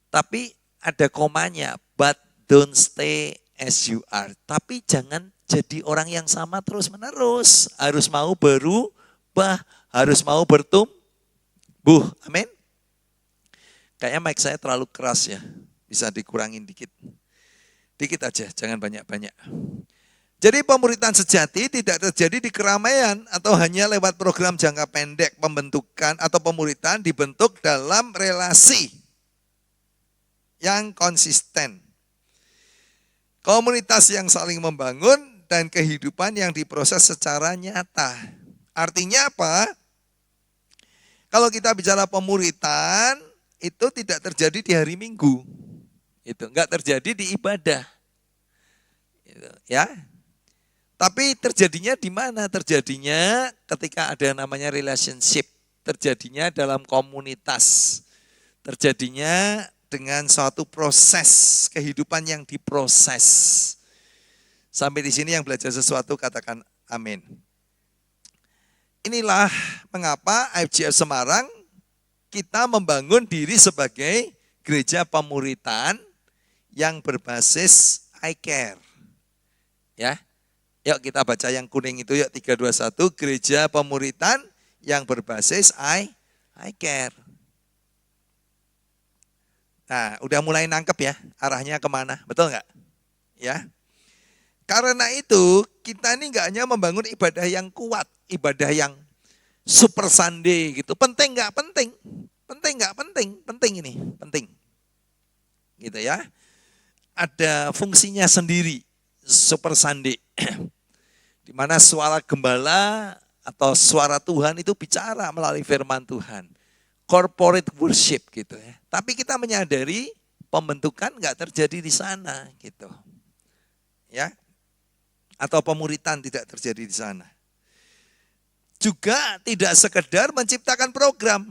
Tapi ada komanya, but don't stay as you are. Tapi jangan jadi orang yang sama terus-menerus. Harus mau berubah, harus mau bertumbuh. Amin. Kayaknya mic saya terlalu keras ya. Bisa dikurangin dikit. Dikit aja, jangan banyak-banyak. Jadi pemuritan sejati tidak terjadi di keramaian atau hanya lewat program jangka pendek. Pembentukan atau pemuritan dibentuk dalam relasi yang konsisten. Komunitas yang saling membangun dan kehidupan yang diproses secara nyata. Artinya apa? Kalau kita bicara pemuritan, itu tidak terjadi di hari Minggu. Itu enggak terjadi di ibadah. Itu, ya. Tapi terjadinya di mana? Terjadinya ketika ada namanya relationship. Terjadinya dalam komunitas. Terjadinya dengan suatu proses kehidupan yang diproses. Sampai di sini yang belajar sesuatu katakan amin. Inilah mengapa IFGF Semarang kita membangun diri sebagai gereja pemuritan yang berbasis I care. Ya. Yuk kita baca yang kuning itu yuk 3, 2, 1. Gereja pemuritan yang berbasis I care. Nah, udah mulai nangkep ya arahnya kemana, betul nggak? Ya. Karena itu kita ini nggak hanya membangun ibadah yang kuat, ibadah yang super Sunday gitu. Penting nggak? Penting. Penting nggak? Penting. Penting ini, penting. Gitu ya. Ada fungsinya sendiri, super Sunday. Di mana suara gembala atau suara Tuhan itu bicara melalui firman Tuhan. Corporate worship gitu ya. Tapi kita menyadari pembentukan nggak terjadi di sana gitu. Ya. Atau pemuritan tidak terjadi di sana. Juga tidak sekedar menciptakan program.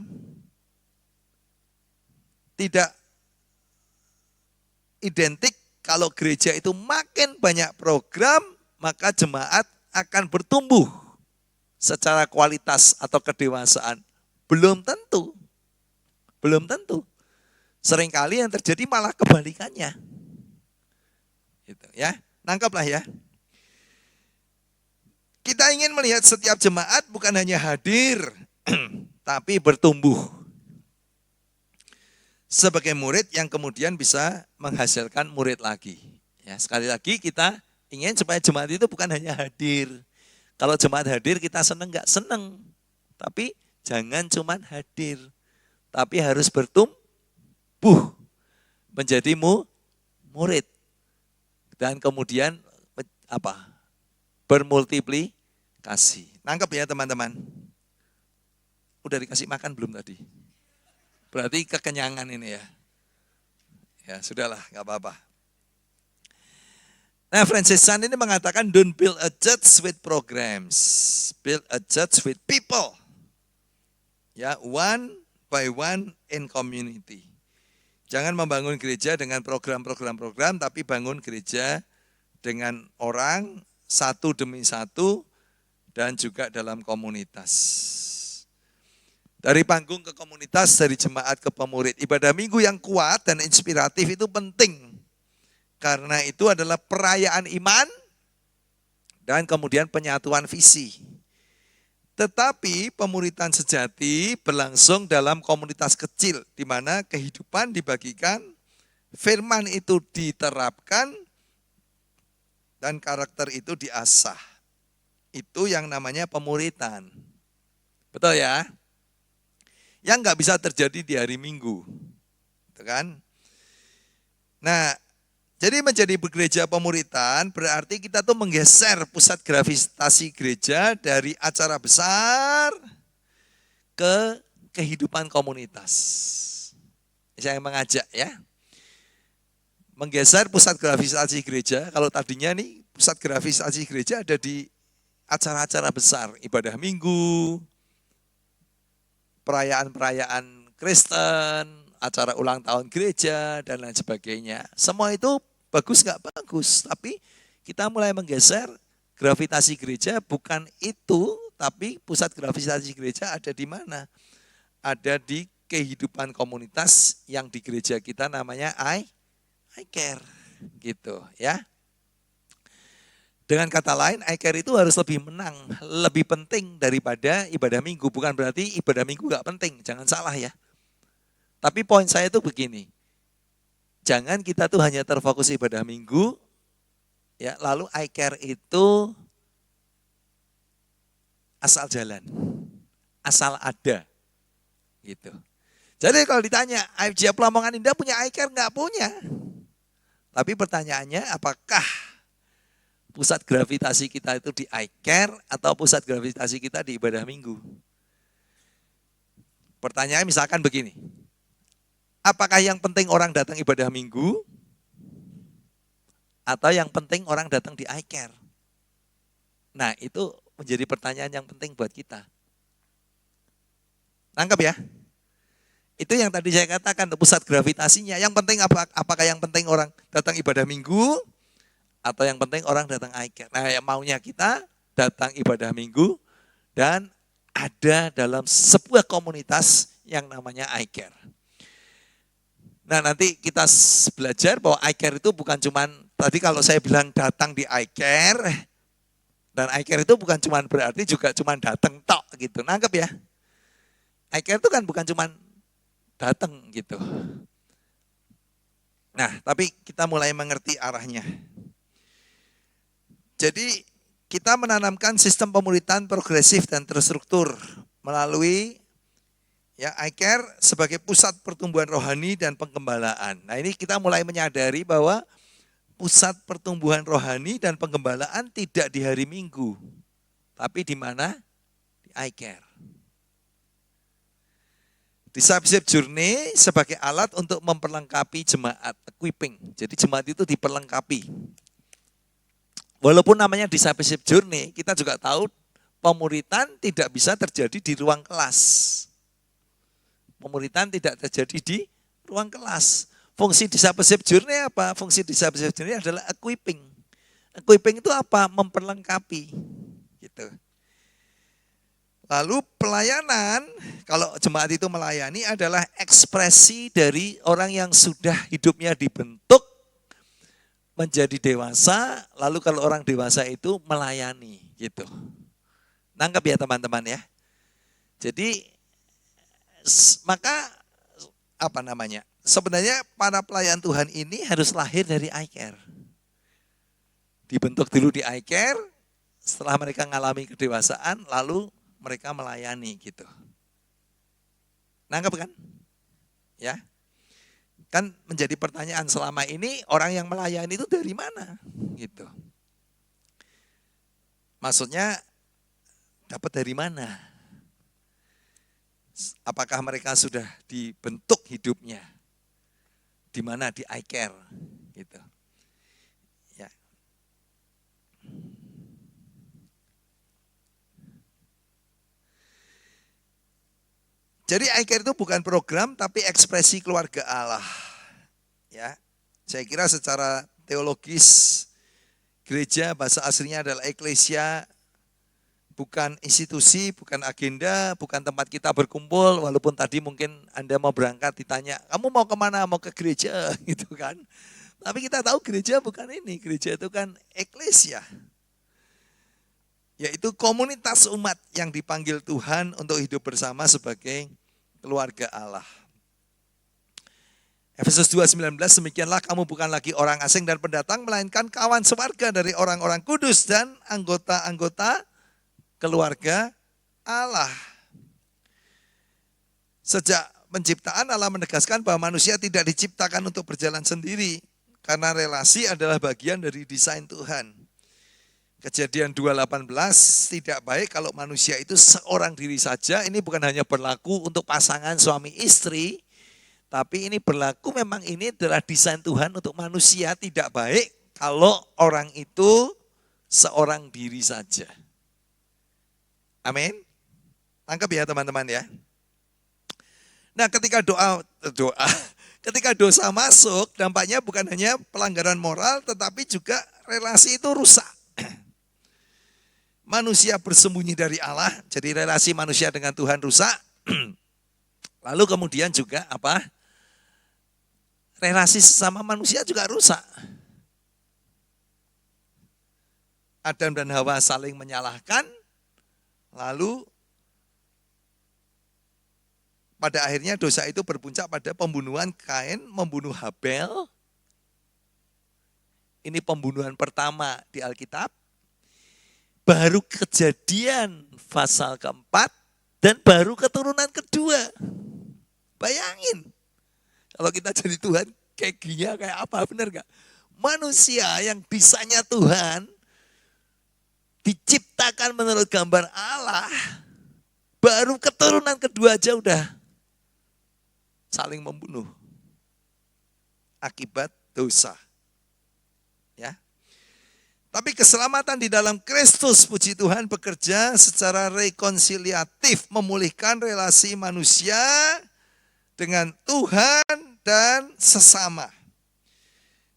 Tidak identik kalau gereja itu makin banyak program, maka jemaat akan bertumbuh secara kualitas atau kedewasaan. Belum tentu. Belum tentu. Seringkali yang terjadi malah kebalikannya. Gitu ya. Nangkaplah ya. Kita ingin melihat setiap jemaat bukan hanya hadir, tapi bertumbuh. Sebagai murid yang kemudian bisa menghasilkan murid lagi. Ya, sekali lagi kita ingin supaya jemaat itu bukan hanya hadir. Kalau jemaat hadir kita seneng nggak? Seneng. Tapi jangan cuma hadir. Tapi harus bertumbuh menjadi murid. Dan kemudian bermultiplikasi. Nangkep ya teman-teman. Udah dikasih makan belum tadi? Berarti kekenyangan ini ya. Ya sudahlah, gak apa-apa. Nah Francis Chan ini mengatakan don't build a church with programs. Build a church with people. Ya, one by one in community. Jangan membangun gereja dengan program, tapi bangun gereja dengan orang satu demi satu dan juga dalam komunitas. Dari panggung ke komunitas, dari jemaat ke pemurid. Ibadah minggu yang kuat dan inspiratif itu penting. Karena itu adalah perayaan iman dan kemudian penyatuan visi. Tetapi pemuritan sejati berlangsung dalam komunitas kecil, di mana kehidupan dibagikan, firman itu diterapkan, dan karakter itu diasah. Itu yang namanya pemuritan. Betul ya? Yang nggak bisa terjadi di hari Minggu. Gitu kan? Nah, jadi menjadi gereja pemuritan berarti kita tuh menggeser pusat gravitasi gereja dari acara besar ke kehidupan komunitas. Saya mengajak ya. Menggeser pusat gravitasi gereja, kalau tadinya nih pusat gravitasi gereja ada di acara-acara besar, ibadah minggu, perayaan-perayaan Kristen, acara ulang tahun gereja, dan lain sebagainya. Semua itu bagus nggak bagus, tapi kita mulai menggeser gravitasi gereja bukan itu, tapi pusat gravitasi gereja ada di mana? Ada di kehidupan komunitas yang di gereja kita namanya I care, gitu ya. Dengan kata lain, I care itu harus lebih menang, lebih penting daripada ibadah minggu. Bukan berarti ibadah minggu gak penting, jangan salah ya. Tapi poin saya itu begini, jangan kita tuh hanya terfokus ibadah minggu, ya. Lalu I care itu asal jalan, asal ada, gitu. Jadi kalau ditanya, IFJ Lamongan Indah punya I care? Nggak punya. Tapi pertanyaannya, apakah pusat gravitasi kita itu di I care atau pusat gravitasi kita di ibadah minggu? Pertanyaannya misalkan begini, apakah yang penting orang datang ibadah minggu atau yang penting orang datang di I care? Nah, itu menjadi pertanyaan yang penting buat kita. Nangkep ya? Itu yang tadi saya katakan, pusat gravitasinya. Yang penting apakah yang penting orang datang ibadah minggu atau yang penting orang datang I care? Nah, yang maunya kita datang ibadah minggu dan ada dalam sebuah komunitas yang namanya I care. Nah, nanti kita belajar bahwa I care itu bukan cuman, tadi kalau saya bilang datang di I care, dan I care itu bukan cuman berarti juga cuman datang tok gitu. Nangkep ya? I care itu kan bukan cuman datang gitu. Nah, tapi kita mulai mengerti arahnya. Jadi kita menanamkan sistem pemuritan progresif dan terstruktur melalui ya I care sebagai pusat pertumbuhan rohani dan penggembalaan. Nah, ini kita mulai menyadari bahwa pusat pertumbuhan rohani dan penggembalaan tidak di hari Minggu, tapi di mana? Di I care. Discipleship journey sebagai alat untuk memperlengkapi jemaat, equipping. Jadi jemaat itu diperlengkapi. Walaupun namanya discipleship journey, kita juga tahu pemuritan tidak bisa terjadi di ruang kelas. Pemuritan tidak terjadi di ruang kelas. Fungsi discipleship journey apa? Fungsi discipleship journey adalah equipping. Equipping itu apa? Memperlengkapi. Gitu. Lalu pelayanan, kalau jemaat itu melayani adalah ekspresi dari orang yang sudah hidupnya dibentuk menjadi dewasa, lalu kalau orang dewasa itu melayani gitu. Nangkep ya teman-teman ya. Jadi maka apa namanya? Sebenarnya para pelayan Tuhan ini harus lahir dari I care. Dibentuk dulu di I care, setelah mereka mengalami kedewasaan, lalu mereka melayani gitu. Nangkep kan? Ya. Kan menjadi pertanyaan selama ini orang yang melayani itu dari mana? Gitu. Maksudnya dapat dari mana? Apakah mereka sudah dibentuk hidupnya? Di mana? Di I care gitu. Ya. Jadi I care itu bukan program tapi ekspresi keluarga Allah. Ya. Saya kira secara teologis gereja bahasa aslinya adalah eklesia, bukan institusi, bukan agenda, bukan tempat kita berkumpul. Walaupun tadi mungkin Anda mau berangkat ditanya, kamu mau kemana? Mau ke gereja gitu kan. Tapi kita tahu gereja bukan ini, gereja itu kan eklesia. Yaitu komunitas umat yang dipanggil Tuhan untuk hidup bersama sebagai keluarga Allah. Efesus 2:19, demikianlah kamu bukan lagi orang asing dan pendatang, melainkan kawan sewarga dari orang-orang kudus dan anggota-anggota keluarga Allah. Sejak penciptaan Allah menegaskan bahwa manusia tidak diciptakan untuk berjalan sendiri, karena relasi adalah bagian dari desain Tuhan. Kejadian 2:18, tidak baik kalau manusia itu seorang diri saja. Ini bukan hanya berlaku untuk pasangan suami istri, tapi ini berlaku, memang ini adalah desain Tuhan untuk manusia. Tidak baik kalau orang itu seorang diri saja. Amin. Tangkap ya teman-teman ya. Nah, ketika ketika dosa masuk, dampaknya bukan hanya pelanggaran moral, tetapi juga relasi itu rusak. Manusia bersembunyi dari Allah, jadi relasi manusia dengan Tuhan rusak. Lalu kemudian juga apa? Relasi sesama manusia juga rusak. Adam dan Hawa saling menyalahkan, lalu pada akhirnya dosa itu berpuncak pada pembunuhan. Kain membunuh Habel. Ini pembunuhan pertama di Alkitab. Baru Kejadian pasal keempat dan baru keturunan kedua. Bayangin. Kalau kita jadi Tuhan, kayak gini, kayak apa, benar gak? Manusia yang desainnya Tuhan, diciptakan menurut gambar Allah, baru keturunan kedua aja udah saling membunuh. Akibat dosa. Ya. Tapi keselamatan di dalam Kristus, puji Tuhan, bekerja secara rekonsiliatif, memulihkan relasi manusia dengan Tuhan dan sesama.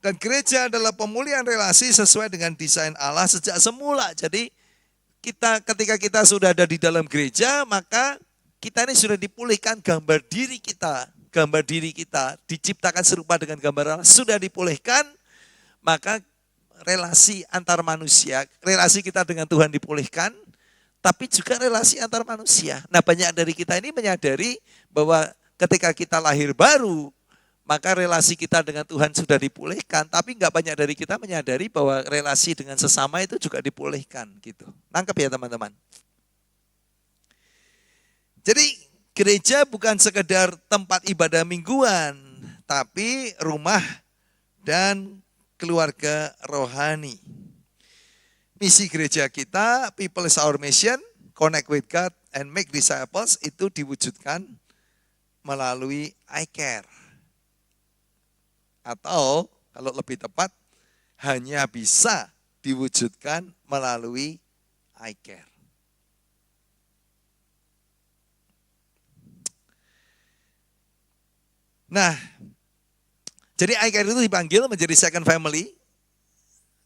Dan gereja adalah pemulihan relasi sesuai dengan desain Allah sejak semula. Jadi ketika kita sudah ada di dalam gereja, maka kita ini sudah dipulihkan gambar diri kita. Gambar diri kita diciptakan serupa dengan gambar Allah, sudah dipulihkan, maka relasi antar manusia, relasi kita dengan Tuhan dipulihkan, tapi juga relasi antar manusia. Nah, banyak dari kita ini menyadari bahwa ketika kita lahir baru, maka relasi kita dengan Tuhan sudah dipulihkan, tapi nggak banyak dari kita menyadari bahwa relasi dengan sesama itu juga dipulihkan. Gitu. Nangkep ya teman-teman? Jadi gereja bukan sekedar tempat ibadah mingguan, tapi rumah dan keluarga rohani. Misi gereja kita, People is our mission, connect with God and make disciples, itu diwujudkan melalui iCare. Atau kalau lebih tepat, hanya bisa diwujudkan melalui iCare. Nah, jadi iCare itu dipanggil menjadi second family,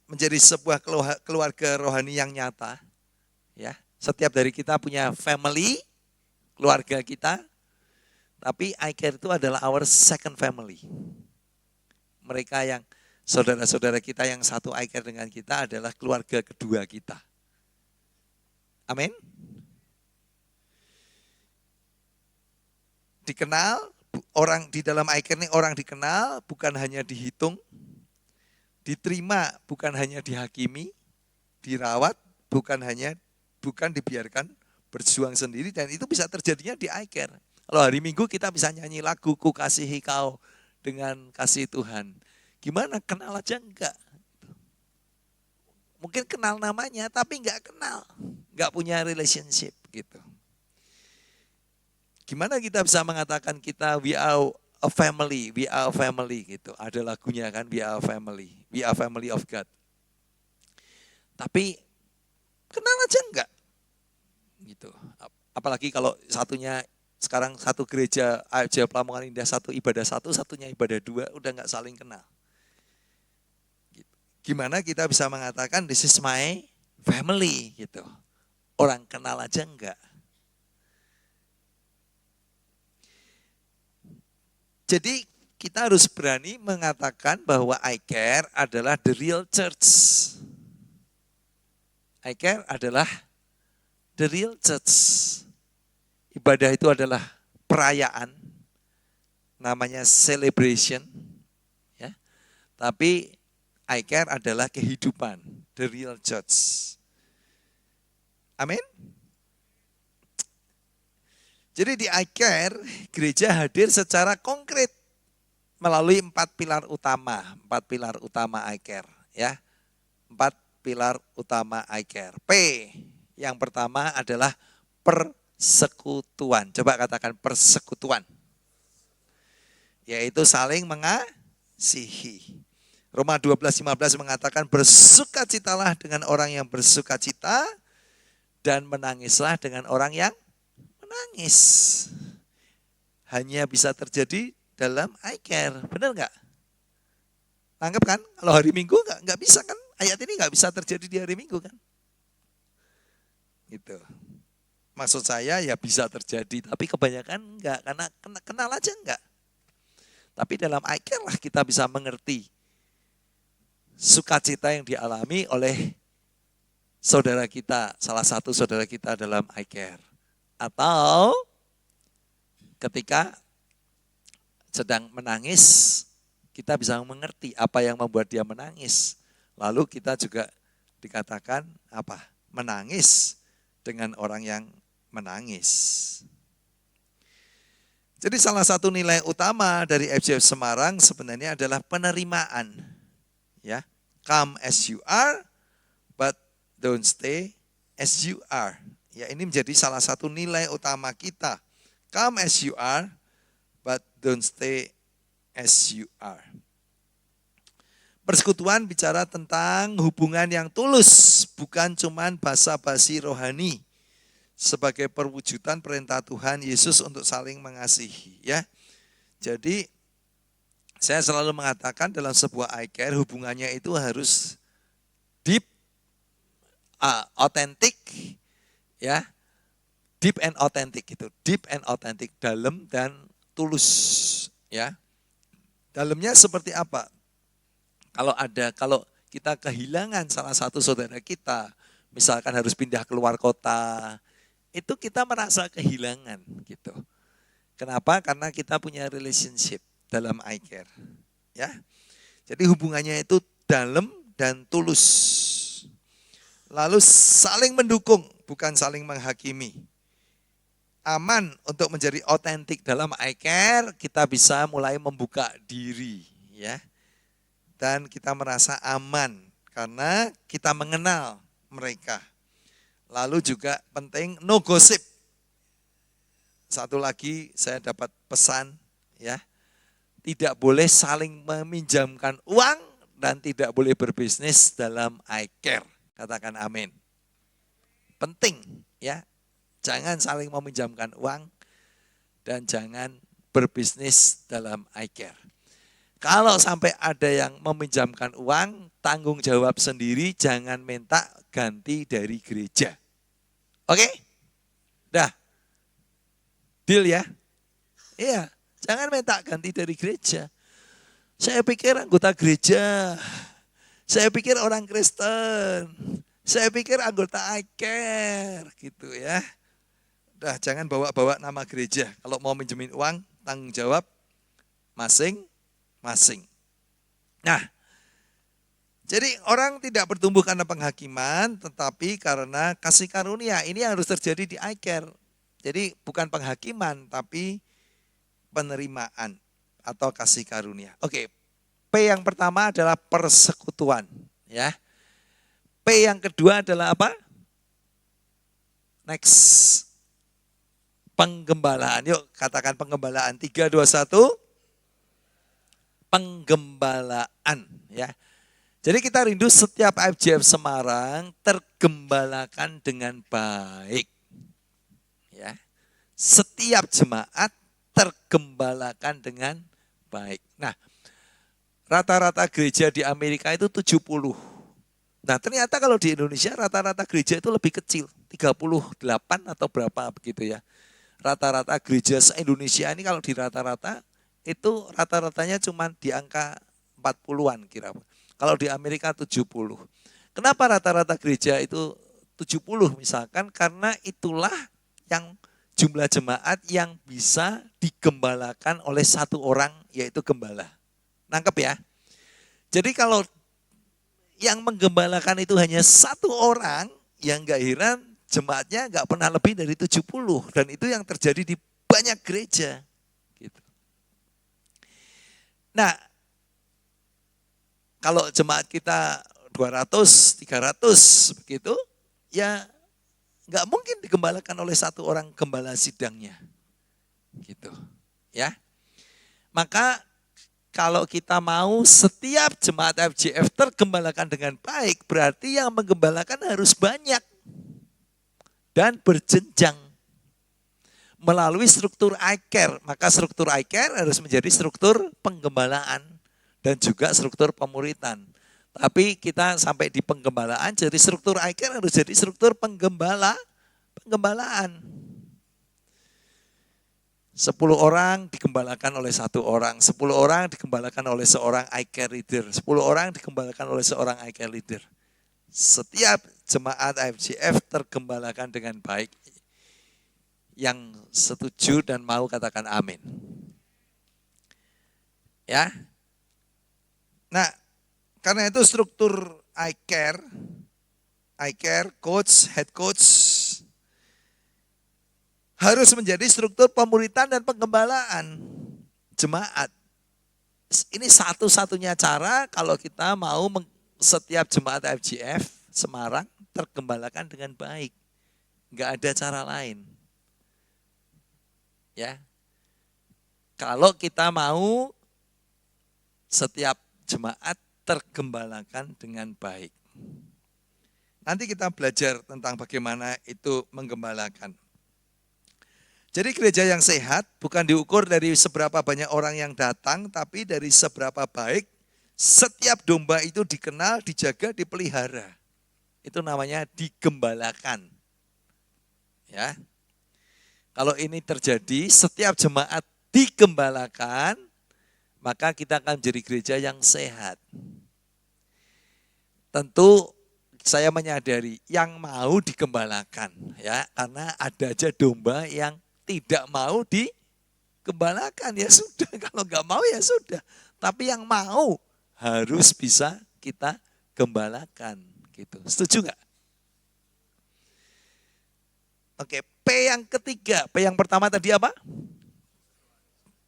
menjadi sebuah keluarga rohani yang nyata. Ya, setiap dari kita punya family, keluarga kita, tapi iCare itu adalah our second family. Mereka yang saudara-saudara kita yang satu iCare dengan kita adalah keluarga kedua kita. Amin. Dikenal, orang di dalam iCare ini orang dikenal, bukan hanya dihitung, diterima, bukan hanya dihakimi, dirawat, bukan dibiarkan berjuang sendiri, dan itu bisa terjadinya di iCare. Kalau hari Minggu kita bisa nyanyi lagu Ku Kasihi Kau dengan kasih Tuhan. Gimana, kenal aja enggak? Mungkin kenal namanya tapi enggak kenal, enggak punya relationship gitu. Gimana kita bisa mengatakan kita we are a family gitu. Ada lagunya kan, we are a family of God. Tapi kenal aja enggak? Gitu. Apalagi kalau satunya sekarang satu gereja aja Lamongan Indah, satu ibadah satunya ibadah dua, udah nggak saling kenal. Gimana kita bisa mengatakan this is my family gitu? Orang kenal aja enggak. Jadi kita harus berani mengatakan bahwa iCare adalah the real church. iCare adalah the real church. Ibadah itu adalah perayaan, namanya celebration, ya. Tapi I care adalah kehidupan, the real church. Amin. Jadi di I care, gereja hadir secara konkret melalui 4 pilar utama I care, ya. 4 pilar utama I care. P, yang pertama adalah persekutuan. Coba katakan persekutuan. Yaitu saling mengasihi. Roma 12:15 mengatakan bersukacitalah dengan orang yang bersukacita dan menangislah dengan orang yang menangis. Hanya bisa terjadi dalam I care, benar nggak? Nangkep kan? Kalau hari Minggu nggak bisa kan? Ayat ini nggak bisa terjadi di hari Minggu kan? Gitu. Maksud saya ya bisa terjadi, tapi kebanyakan nggak, karena kenal aja nggak. Tapi dalam I care lah kita bisa mengerti sukacita yang dialami oleh saudara kita, salah satu saudara kita dalam I care. Atau ketika sedang menangis, kita bisa mengerti apa yang membuat dia menangis. Lalu kita juga dikatakan apa? Menangis dengan orang yang menangis. Jadi salah satu nilai utama dari FJF Semarang sebenarnya adalah penerimaan. Ya, come as you are, but don't stay as you are. Ya, ini menjadi salah satu nilai utama kita. Come as you are, but don't stay as you are. Persekutuan bicara tentang hubungan yang tulus, bukan cuman basa-basi rohani. Sebagai perwujudan perintah Tuhan Yesus untuk saling mengasihi. Ya, jadi saya selalu mengatakan dalam sebuah I care hubungannya itu harus deep, authentic, ya, deep and authentic gitu, deep and authentic, dalam dan tulus, ya. Dalamnya seperti apa? Kalau kita kehilangan salah satu saudara kita, misalkan harus pindah keluar kota, itu kita merasa kehilangan gitu. Kenapa? Karena kita punya relationship dalam I care, ya. Jadi hubungannya itu dalam dan tulus. Lalu saling mendukung, bukan saling menghakimi. Aman untuk menjadi otentik dalam I care, kita bisa mulai membuka diri, ya. Dan kita merasa aman karena kita mengenal mereka. Lalu juga penting no gossip. Satu lagi saya dapat pesan, ya. Tidak boleh saling meminjamkan uang dan tidak boleh berbisnis dalam I care. Katakan amin. Penting, ya. Jangan saling meminjamkan uang dan jangan berbisnis dalam I care. Kalau sampai ada yang meminjamkan uang, tanggung jawab sendiri, jangan minta ganti dari gereja. Oke? Dah. Deal ya? Iya, jangan minta ganti dari gereja. Saya pikir anggota gereja. Saya pikir orang Kristen. Saya pikir anggota I care gitu ya. Dah, jangan bawa-bawa nama gereja. Kalau mau minjemin uang, tanggung jawab masing-masing. Nah, jadi orang tidak bertumbuh karena penghakiman, tetapi karena kasih karunia. Ini harus terjadi di I care. Jadi bukan penghakiman, tapi penerimaan atau kasih karunia. Oke, P yang pertama adalah persekutuan. Ya. P yang kedua adalah apa? Next. Penggembalaan. Yuk katakan penggembalaan. 3, 2, 1. Penggembalaan. Ya. Jadi kita rindu setiap FJF Semarang tergembalakan dengan baik. Ya. Setiap jemaat tergembalakan dengan baik. Nah, rata-rata gereja di Amerika itu 70. Nah, ternyata kalau di Indonesia rata-rata gereja itu lebih kecil, 38 atau berapa begitu ya. Rata-rata gereja se-Indonesia ini kalau di rata-rata itu rata-ratanya cuma di angka 40-an kira. Kalau di Amerika 70. Kenapa rata-rata gereja itu 70 misalkan? Karena itulah yang jumlah jemaat yang bisa digembalakan oleh satu orang, yaitu gembala. Nangkep ya? Jadi kalau yang menggembalakan itu hanya satu orang, yang gak heran jemaatnya gak pernah lebih dari 70. Dan itu yang terjadi di banyak gereja. Gitu. Nah, kalau jemaat kita 200, 300 begitu, ya nggak mungkin digembalakan oleh satu orang gembala sidangnya. Gitu. Ya. Maka kalau kita mau setiap jemaat FGF tergembalakan dengan baik, berarti yang menggembalakan harus banyak dan berjenjang melalui struktur iCare. Maka struktur iCare harus menjadi struktur penggembalaan dan juga struktur pemuritan. Tapi kita sampai di penggembalaan, jadi struktur iCare harus jadi struktur penggembalaan. 10 orang digembalakan oleh satu orang, 10 orang digembalakan oleh seorang iCare leader, 10 orang digembalakan oleh seorang iCare leader. Setiap jemaat FGF tergembalakan dengan baik. Yang setuju dan mau katakan amin. Ya. Nah, karena itu struktur iCare, coach, head coach, harus menjadi struktur pemuritan dan penggembalaan jemaat. Ini satu-satunya cara kalau kita mau setiap jemaat FGF Semarang tergembalakan dengan baik. Enggak ada cara lain. Ya. Kalau kita mau setiap jemaat tergembalakan dengan baik. Nanti kita belajar tentang bagaimana itu menggembalakan. Jadi gereja yang sehat bukan diukur dari seberapa banyak orang yang datang, tapi dari seberapa baik setiap domba itu dikenal, dijaga, dipelihara. Itu namanya digembalakan. Ya. Kalau ini terjadi, setiap jemaat digembalakan, maka kita akan menjadi gereja yang sehat. Tentu saya menyadari yang mau digembalakan, ya, karena ada aja domba yang tidak mau digembalakan, ya sudah, kalau nggak mau ya sudah. Tapi yang mau harus bisa kita gembalakan, gitu. Setuju nggak? Oke, P yang ketiga, P yang pertama tadi apa?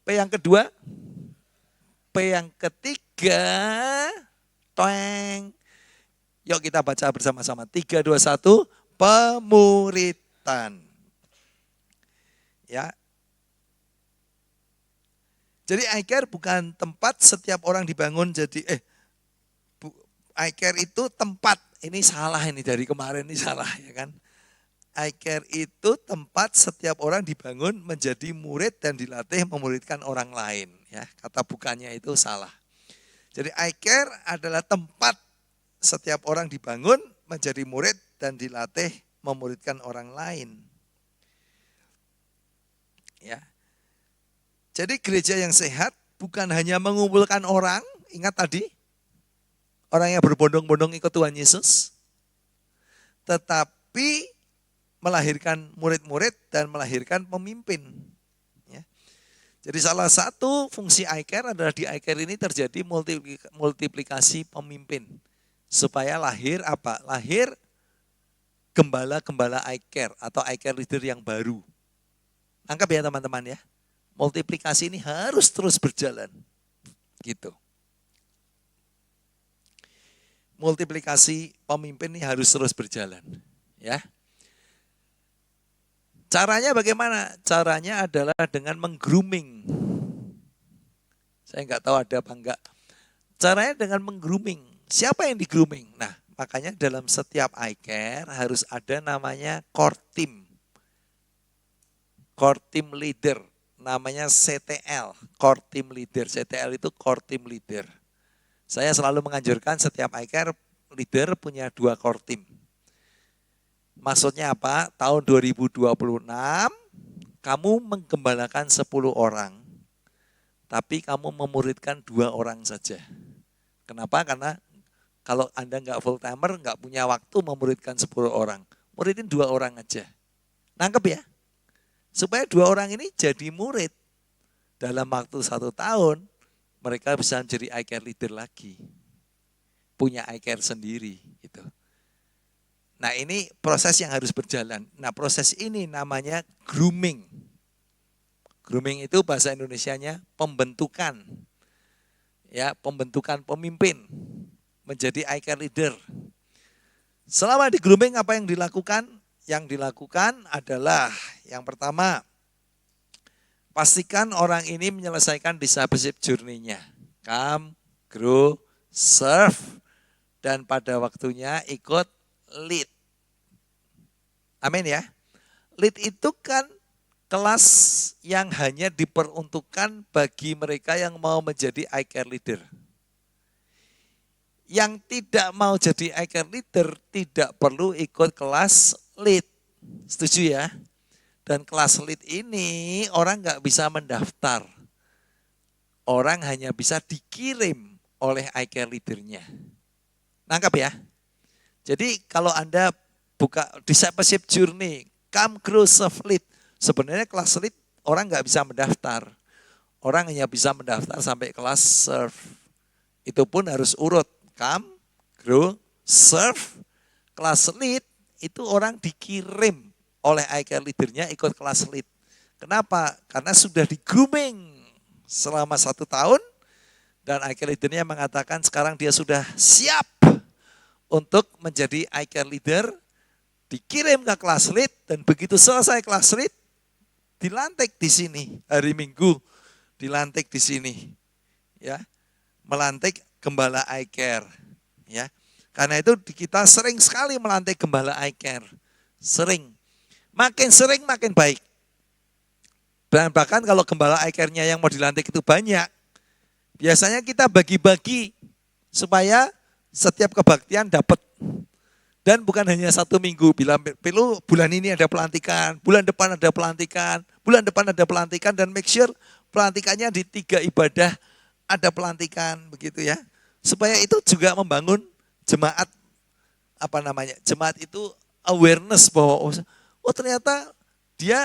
P yang kedua? P yang ketiga, toeng. Yuk kita baca bersama-sama. 3, 2, 1, pemuritan. Ya. Jadi iCare bukan tempat setiap orang dibangun jadi, iCare itu tempat, ini salah ini dari kemarin ini salah ya kan. iCare itu tempat setiap orang dibangun menjadi murid dan dilatih memuridkan orang lain. Ya, kata bukannya itu salah. Jadi iCare adalah tempat setiap orang dibangun menjadi murid dan dilatih memuridkan orang lain. Ya. Jadi gereja yang sehat bukan hanya mengumpulkan orang, ingat tadi, orang yang berbondong-bondong ikut Tuhan Yesus, tetapi melahirkan murid-murid dan melahirkan pemimpin. Ya. Jadi salah satu fungsi iCare adalah di iCare ini terjadi multiplikasi pemimpin. Supaya lahir apa? Lahir gembala-gembala iCare atau iCare leader yang baru. Anggap ya teman-teman ya. Multiplikasi ini harus terus berjalan. Gitu. Multiplikasi pemimpin ini harus terus berjalan. Ya. Caranya bagaimana? Caranya adalah dengan meng-grooming. Saya nggak tahu ada apa enggak. Caranya dengan meng-grooming. Siapa yang di-grooming? Nah, makanya dalam setiap iCare harus ada namanya core team. Core team leader. Namanya CTL. Core team leader. CTL itu core team leader. Saya selalu menganjurkan setiap iCare leader punya 2 core team. Maksudnya apa? Tahun 2026 kamu menggembalakan 10 orang. Tapi kamu memuridkan 2 orang saja. Kenapa? Karena kalau Anda nggak full timer, nggak punya waktu memuridkan 10 orang. Muridin 2 orang aja. Nangkep ya? Supaya dua orang ini jadi murid. Dalam waktu 1 tahun, mereka bisa menjadi iCare leader lagi. Punya iCare sendiri. Gitu. Nah ini proses yang harus berjalan. Nah proses ini namanya grooming. Grooming itu bahasa Indonesianya pembentukan. Ya, pembentukan pemimpin menjadi iCare leader. Selama di grooming apa yang dilakukan? Yang dilakukan adalah yang pertama, pastikan orang ini menyelesaikan discipleship journey-nya. Come, grow, serve, dan pada waktunya ikut lead. Amin ya. Lead itu kan kelas yang hanya diperuntukkan bagi mereka yang mau menjadi iCare leader. Yang tidak mau jadi iCare leader tidak perlu ikut kelas lead. Setuju ya? Dan kelas lead ini orang nggak bisa mendaftar. Orang hanya bisa dikirim oleh iCare leadernya. Nangkap ya? Jadi kalau Anda buka discipleship journey, come grow serve lead. Sebenarnya kelas lead orang nggak bisa mendaftar. Orang hanya bisa mendaftar sampai kelas serve. Itu pun harus urut. Come, grow, serve. Kelas lead itu orang dikirim oleh iCare leadernya ikut kelas lead. Kenapa? Karena sudah di grooming selama 1 tahun dan iCare leadernya mengatakan sekarang dia sudah siap untuk menjadi iCare leader, dikirim ke kelas lead dan begitu selesai kelas lead dilantik di sini hari Minggu, dilantik di sini, ya, melantik gembala iCare, ya. Karena itu kita sering sekali melantik gembala iCare, sering. Makin sering makin baik. Dan bahkan kalau gembala iCare-nya yang mau dilantik itu banyak, biasanya kita bagi-bagi supaya setiap kebaktian dapat. Dan bukan hanya 1 minggu, bila perlu bulan ini ada pelantikan, bulan depan ada pelantikan, bulan depan ada pelantikan, dan make sure pelantikannya di 3 ibadah ada pelantikan, begitu ya. Supaya itu juga membangun jemaat, jemaat itu awareness bahwa oh ternyata dia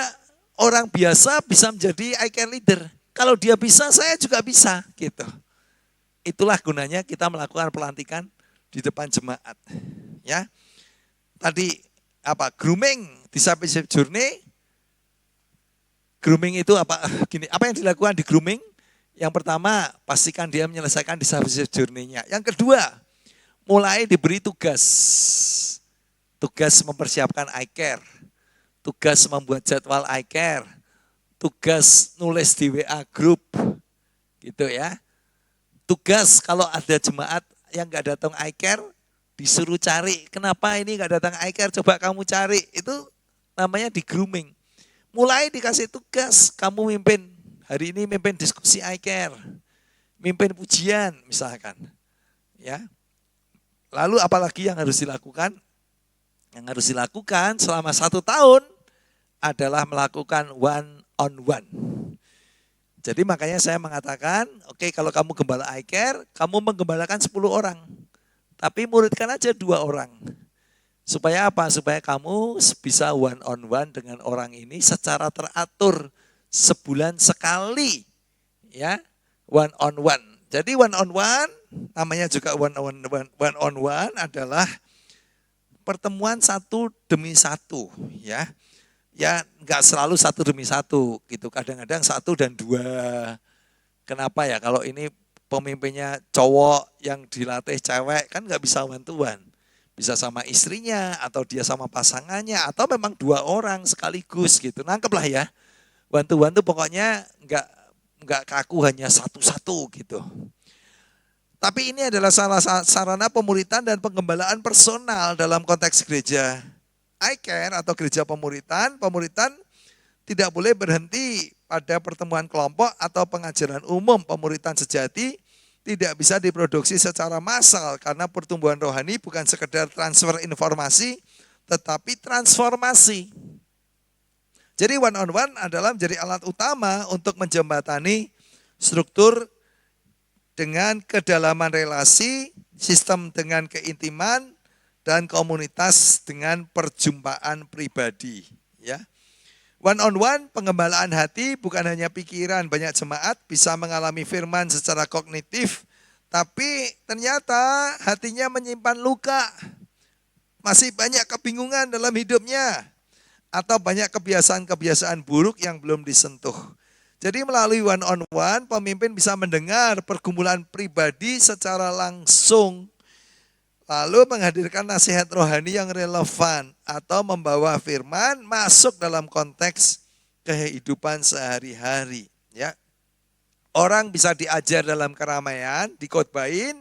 orang biasa bisa menjadi iCare leader. Kalau dia bisa, saya juga bisa, gitu. Itulah gunanya kita melakukan pelantikan di depan jemaat. Ya. Tadi grooming discipleship journey. Grooming itu apa? Gini, apa yang dilakukan di grooming? Yang pertama, pastikan dia menyelesaikan discipleship journey-nya. Yang kedua, mulai diberi tugas. Tugas mempersiapkan iCare. Tugas membuat jadwal iCare, tugas nulis di WA group, gitu ya. Tugas kalau ada jemaat yang nggak datang iCare, disuruh cari, kenapa ini nggak datang iCare, coba kamu cari, itu namanya di grooming. Mulai dikasih tugas, kamu mimpin, hari ini mimpin diskusi iCare, mimpin pujian misalkan. Ya. Lalu apalagi yang harus dilakukan? Yang harus dilakukan selama 1 tahun adalah melakukan one on one. Jadi makanya saya mengatakan, oke, kalau kamu gembala iCare, kamu menggembalakan 10 orang. Tapi muridkan aja 2 orang. Supaya apa? Supaya kamu bisa one on one dengan orang ini secara teratur. Sebulan sekali. Ya, one on one. Jadi one on one, namanya juga one on one adalah pertemuan 1 demi 1, ya. Ya nggak selalu 1 demi 1 gitu, kadang-kadang 1 dan 2. Kenapa ya? Kalau ini pemimpinnya cowok yang dilatih cewek kan nggak bisa one to one. Bisa sama istrinya atau dia sama pasangannya atau memang 2 orang sekaligus gitu. Nangkep lah ya. One to one tuh pokoknya nggak kaku hanya 1-1 gitu. Tapi ini adalah salah sarana pemuritan dan penggembalaan personal dalam konteks gereja iCare atau gereja pemuritan. Pemuritan tidak boleh berhenti pada pertemuan kelompok atau pengajaran umum. Pemuritan sejati tidak bisa diproduksi secara massal karena pertumbuhan rohani bukan sekedar transfer informasi tetapi transformasi. Jadi one on one adalah menjadi alat utama untuk menjembatani struktur dengan kedalaman relasi, sistem dengan keintiman, dan komunitas dengan perjumpaan pribadi. Ya, One on one, pengembalaan hati bukan hanya pikiran. Banyak jemaat bisa mengalami firman secara kognitif, tapi ternyata hatinya menyimpan luka. Masih banyak kebingungan dalam hidupnya. Atau banyak kebiasaan-kebiasaan buruk yang belum disentuh. Jadi melalui one on one, pemimpin bisa mendengar pergumulan pribadi secara langsung. Lalu menghadirkan nasihat rohani yang relevan atau membawa firman masuk dalam konteks kehidupan sehari-hari. Ya, orang bisa diajar dalam keramaian, dikotbahin,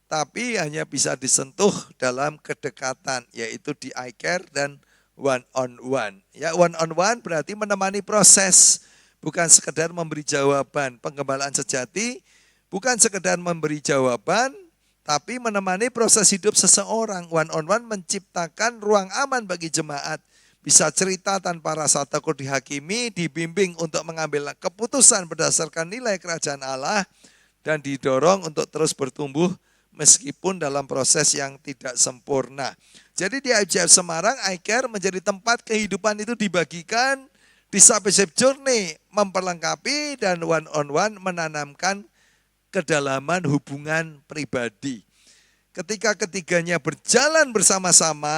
tapi hanya bisa disentuh dalam kedekatan, yaitu di I care dan one on one. Ya, one on one berarti menemani proses, bukan sekedar memberi jawaban. Penggembalaan sejati bukan sekedar memberi jawaban, tapi menemani proses hidup seseorang. One on one menciptakan ruang aman bagi jemaat. Bisa cerita tanpa rasa takut dihakimi, dibimbing untuk mengambil keputusan berdasarkan nilai kerajaan Allah, dan didorong untuk terus bertumbuh meskipun dalam proses yang tidak sempurna. Jadi di IJF Semarang, I Care menjadi tempat kehidupan itu dibagikan, discipleship journey memperlengkapi, dan one on one menanamkan kedalaman hubungan pribadi. Ketika ketiganya berjalan bersama-sama,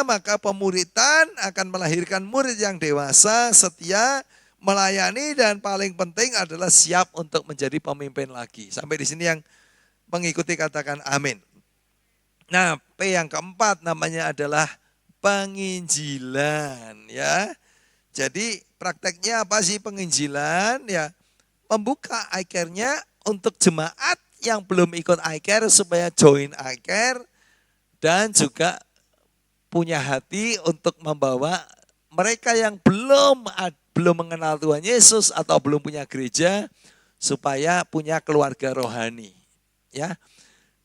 maka pemuritan akan melahirkan murid yang dewasa, setia, melayani, dan paling penting adalah siap untuk menjadi pemimpin lagi. Sampai di sini yang mengikuti katakan amin. Nah, P yang keempat namanya adalah penginjilan, ya. Jadi prakteknya apa sih penginjilan? Ya, membuka I Care-nya untuk jemaat yang belum ikut I Care supaya join I Care, dan juga punya hati untuk membawa mereka yang belum mengenal Tuhan Yesus atau belum punya gereja supaya punya keluarga rohani. Ya,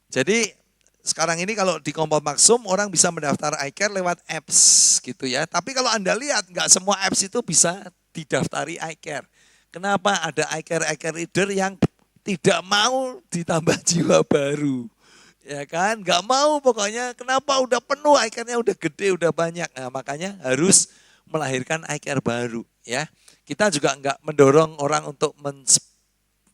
jadi sekarang ini kalau di Kompol Maksum orang bisa mendaftar I Care lewat apps gitu ya. Tapi kalau Anda lihat nggak semua apps itu bisa didaftari I Care. Kenapa? Ada I Care reader yang tidak mau ditambah jiwa baru. Ya kan, nggak mau pokoknya, kenapa udah penuh, I Care-nya udah gede, udah banyak. Nah, makanya harus melahirkan I Care baru. Ya, kita juga nggak mendorong orang untuk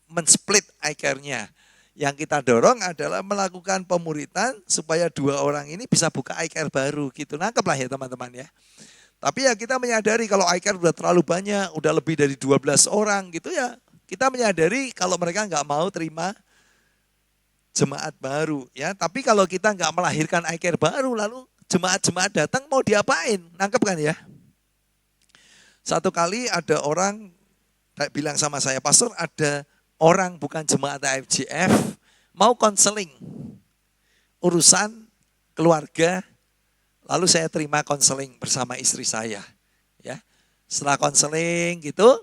men-split I Care-nya. Yang kita dorong adalah melakukan pemuritan supaya dua orang ini bisa buka I Care baru gitu. Nangkep lah ya teman-teman ya. Tapi ya kita menyadari kalau I Care udah terlalu banyak, udah lebih dari 12 orang gitu ya. Kita menyadari kalau mereka nggak mau terima jemaat baru ya. Tapi kalau kita nggak melahirkan I Care baru, lalu jemaat-jemaat datang mau diapain? Nangkep kan ya? Satu kali ada orang bilang sama saya, Pastor, ada orang bukan jemaat IFJF mau konseling urusan keluarga, lalu saya terima konseling bersama istri saya. Ya, setelah konseling gitu,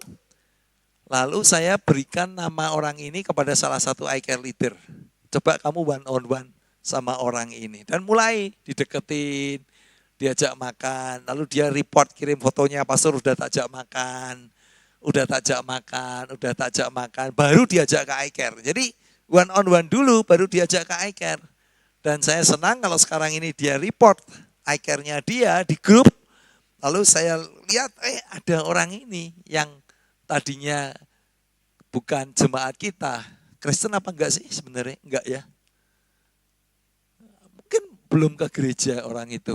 lalu saya berikan nama orang ini kepada salah satu I Care leader. Coba kamu one on one sama orang ini. Dan mulai dideketin, diajak makan. Lalu dia report, kirim fotonya, Pastor udah tak ajak makan. Udah tak ajak makan, udah tak ajak makan. Baru diajak ke I Care. Jadi one on one dulu, baru diajak ke I Care. Dan saya senang kalau sekarang ini dia report I Care-nya dia di grup. Lalu saya lihat, ada orang ini yang tadinya bukan jemaat kita. Kristen apa enggak sih sebenarnya? Enggak ya. Mungkin belum ke gereja orang itu.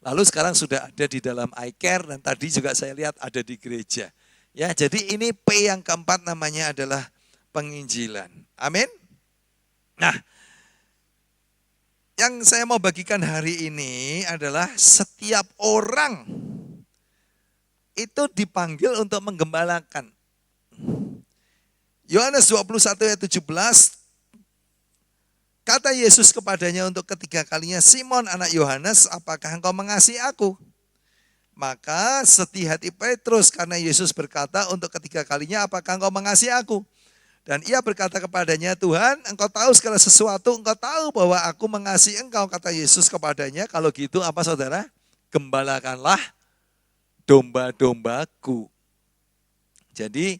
Lalu sekarang sudah ada di dalam I Care, dan tadi juga saya lihat ada di gereja. Ya, jadi ini P yang keempat namanya adalah penginjilan. Amin. Nah, yang saya mau bagikan hari ini adalah setiap orang itu dipanggil untuk menggembalakan. Yohanes 21 ayat 17, kata Yesus kepadanya untuk ketiga kalinya, Simon anak Yohanes, apakah engkau mengasihi aku? Maka sedih hati Petrus karena Yesus berkata untuk ketiga kalinya, apakah engkau mengasihi aku? Dan ia berkata kepadanya, Tuhan, engkau tahu segala sesuatu, engkau tahu bahwa aku mengasihi engkau. Kata Yesus kepadanya, kalau gitu apa saudara? Gembalakanlah domba-dombaku. Jadi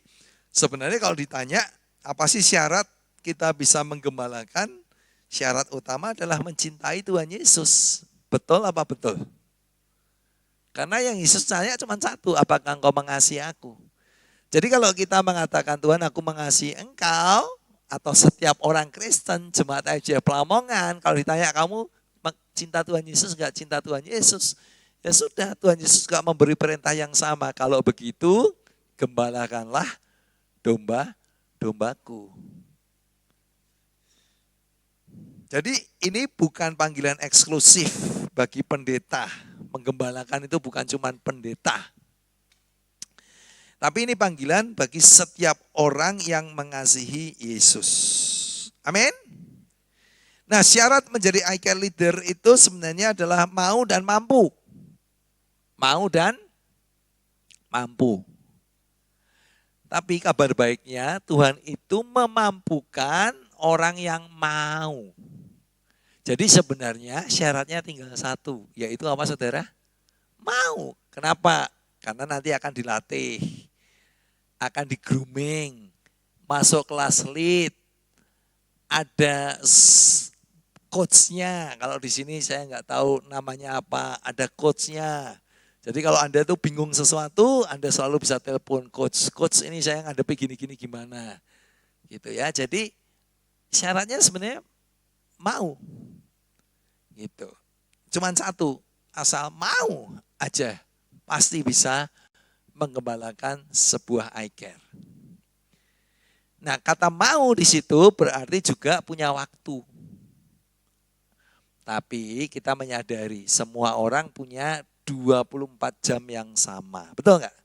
sebenarnya kalau ditanya, apa sih syarat kita bisa menggembalakan? Syarat utama adalah mencintai Tuhan Yesus. Betul apa betul? Karena yang Yesus tanya cuma satu, apakah engkau mengasihi aku? Jadi kalau kita mengatakan Tuhan aku mengasihi engkau, atau setiap orang Kristen, jemaat IJF Lamongan, kalau ditanya kamu cinta Tuhan Yesus enggak cinta Tuhan Yesus? Ya sudah, Tuhan Yesus juga memberi perintah yang sama. Kalau begitu, gembalakanlah domba-dombaku. Jadi ini bukan panggilan eksklusif bagi pendeta. Menggembalakan itu bukan cuma pendeta. Tapi ini panggilan bagi setiap orang yang mengasihi Yesus. Amin. Nah, syarat menjadi iCare leader itu sebenarnya adalah mau dan mampu. Mau dan mampu. Tapi kabar baiknya Tuhan itu memampukan orang yang mau. Jadi sebenarnya syaratnya tinggal satu, yaitu apa saudara? Mau. Kenapa? Karena nanti akan dilatih, akan di-grooming, masuk kelas lead, ada coachnya. Kalau di sini saya nggak tahu namanya apa, ada coachnya. Jadi kalau Anda tuh bingung sesuatu, Anda selalu bisa telepon coach. Coach ini saya ngadepi gini-gini gimana. Gitu ya. Jadi syaratnya sebenarnya mau. Gitu. Cuman satu, asal mau aja pasti bisa menggembalakan sebuah iCare. Nah, kata mau di situ berarti juga punya waktu. Tapi kita menyadari semua orang punya 24 jam yang sama. Betul nggak?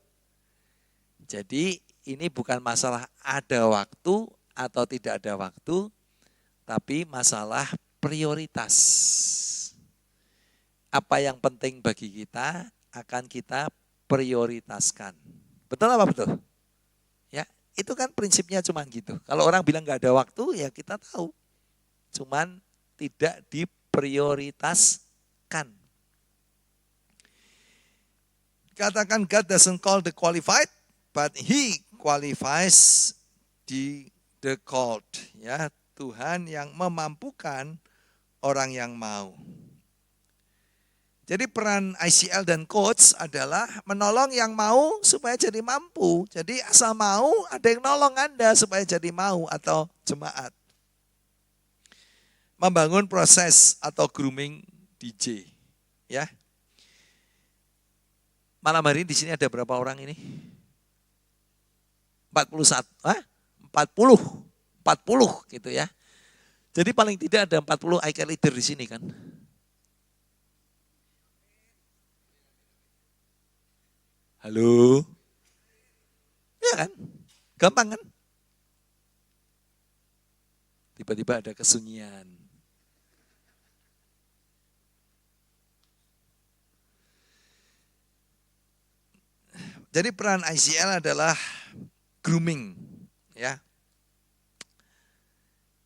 Jadi ini bukan masalah ada waktu atau tidak ada waktu, tapi masalah prioritas. Apa yang penting bagi kita akan kita prioritaskan. Betul apa betul? Ya, itu kan prinsipnya cuma gitu. Kalau orang bilang nggak ada waktu, ya kita tahu. Cuman tidak diprioritaskan. Katakan God doesn't call the qualified, but He qualifies the called. Ya, Tuhan yang memampukan orang yang mau. Jadi peran ICL dan coach adalah menolong yang mau supaya jadi mampu. Jadi asal mau ada yang nolong Anda supaya jadi mau atau jemaat. Membangun proses atau grooming DJ. Ya. Malam hari ini di sini ada berapa orang ini? 41, 40 gitu ya. Jadi paling tidak ada 40 iCare leader di sini kan. Halo? Ya kan? Gampang kan? Tiba-tiba ada kesunyian. Jadi peran ICL adalah grooming, ya.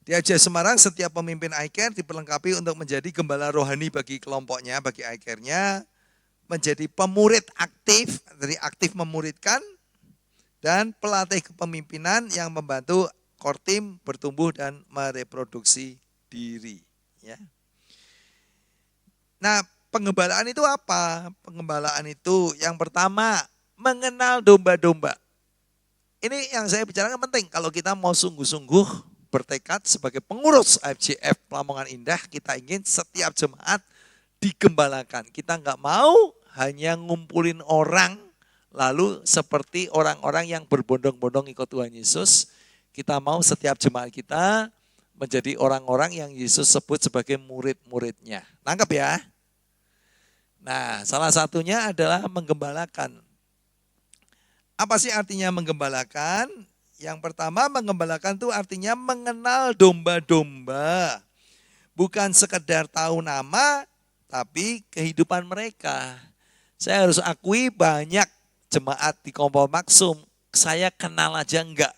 Di IJF Semarang setiap pemimpin iCare diperlengkapi untuk menjadi gembala rohani bagi kelompoknya, bagi iCare-nya, menjadi pemurid aktif, dari aktif memuridkan, dan pelatih kepemimpinan yang membantu core team bertumbuh dan mereproduksi diri. Ya. Nah, penggembalaan itu apa? Penggembalaan itu yang pertama, mengenal domba-domba. Ini yang saya bicarakan penting. Kalau kita mau sungguh-sungguh bertekad sebagai pengurus IJF Lamongan Indah, kita ingin setiap jemaat digembalakan. Kita nggak mau hanya ngumpulin orang, lalu seperti orang-orang yang berbondong-bondong ikut Tuhan Yesus, kita mau setiap jemaat kita menjadi orang-orang yang Yesus sebut sebagai murid-muridnya. Nangkep ya? Nah, salah satunya adalah menggembalakan. Apa sih artinya menggembalakan? Yang pertama, menggembalakan itu artinya mengenal domba-domba. Bukan sekedar tahu nama, tapi kehidupan mereka. Saya harus akui banyak jemaat di Kompol Maksum, saya kenal aja enggak.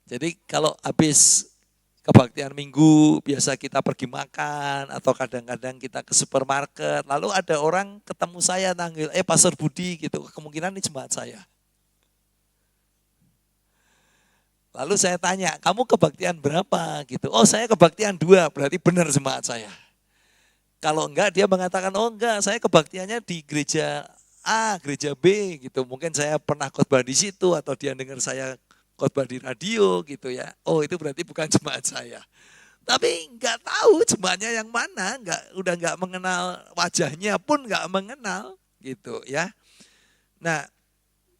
Jadi kalau habis kebaktian minggu, biasa kita pergi makan, atau kadang-kadang kita ke supermarket, lalu ada orang ketemu saya nanggil, Pastor Budi gitu, kemungkinan ini jemaat saya. Lalu saya tanya, kamu kebaktian berapa gitu? Oh saya kebaktian 2, berarti benar jemaat saya. Kalau enggak dia mengatakan, oh enggak, saya kebaktiannya di gereja A, gereja B gitu. Mungkin saya pernah khotbah di situ atau dia dengar saya khotbah di radio gitu ya. Oh itu berarti bukan jemaat saya. Tapi enggak tahu jemaatnya yang mana, udah enggak mengenal wajahnya pun enggak mengenal gitu ya. Nah,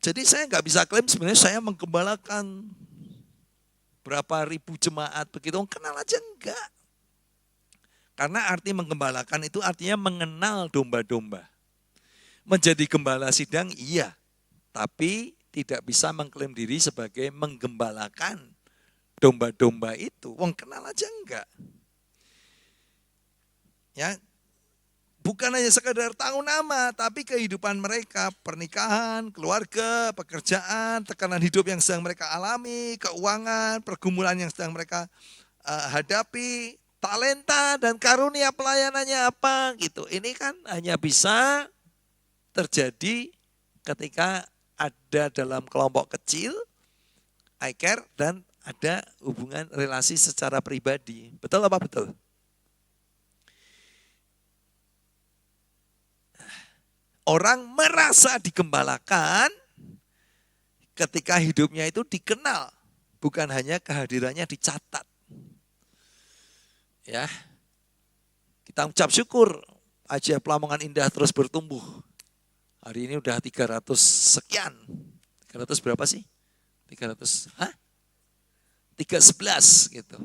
jadi saya enggak bisa klaim sebenarnya saya menggembalakan berapa ribu jemaat begitu, kenal aja enggak. Karena arti menggembalakan itu artinya mengenal domba-domba. Menjadi gembala sidang iya, tapi tidak bisa mengklaim diri sebagai menggembalakan domba-domba itu. Wong kenal aja enggak. Ya, bukan hanya sekedar tahu nama, tapi kehidupan mereka, pernikahan, keluarga, pekerjaan, tekanan hidup yang sedang mereka alami, keuangan, pergumulan yang sedang mereka hadapi, talenta dan karunia pelayanannya apa gitu. Ini kan hanya bisa terjadi ketika ada dalam kelompok kecil, I care, dan ada hubungan relasi secara pribadi. Betul apa betul? Orang merasa digembalakan ketika hidupnya itu dikenal, bukan hanya kehadirannya dicatat. Ya, kita ucap syukur aja Pelamongan Indah terus bertumbuh. Hari ini udah 300 sekian. 300 berapa sih? 300, 311 gitu.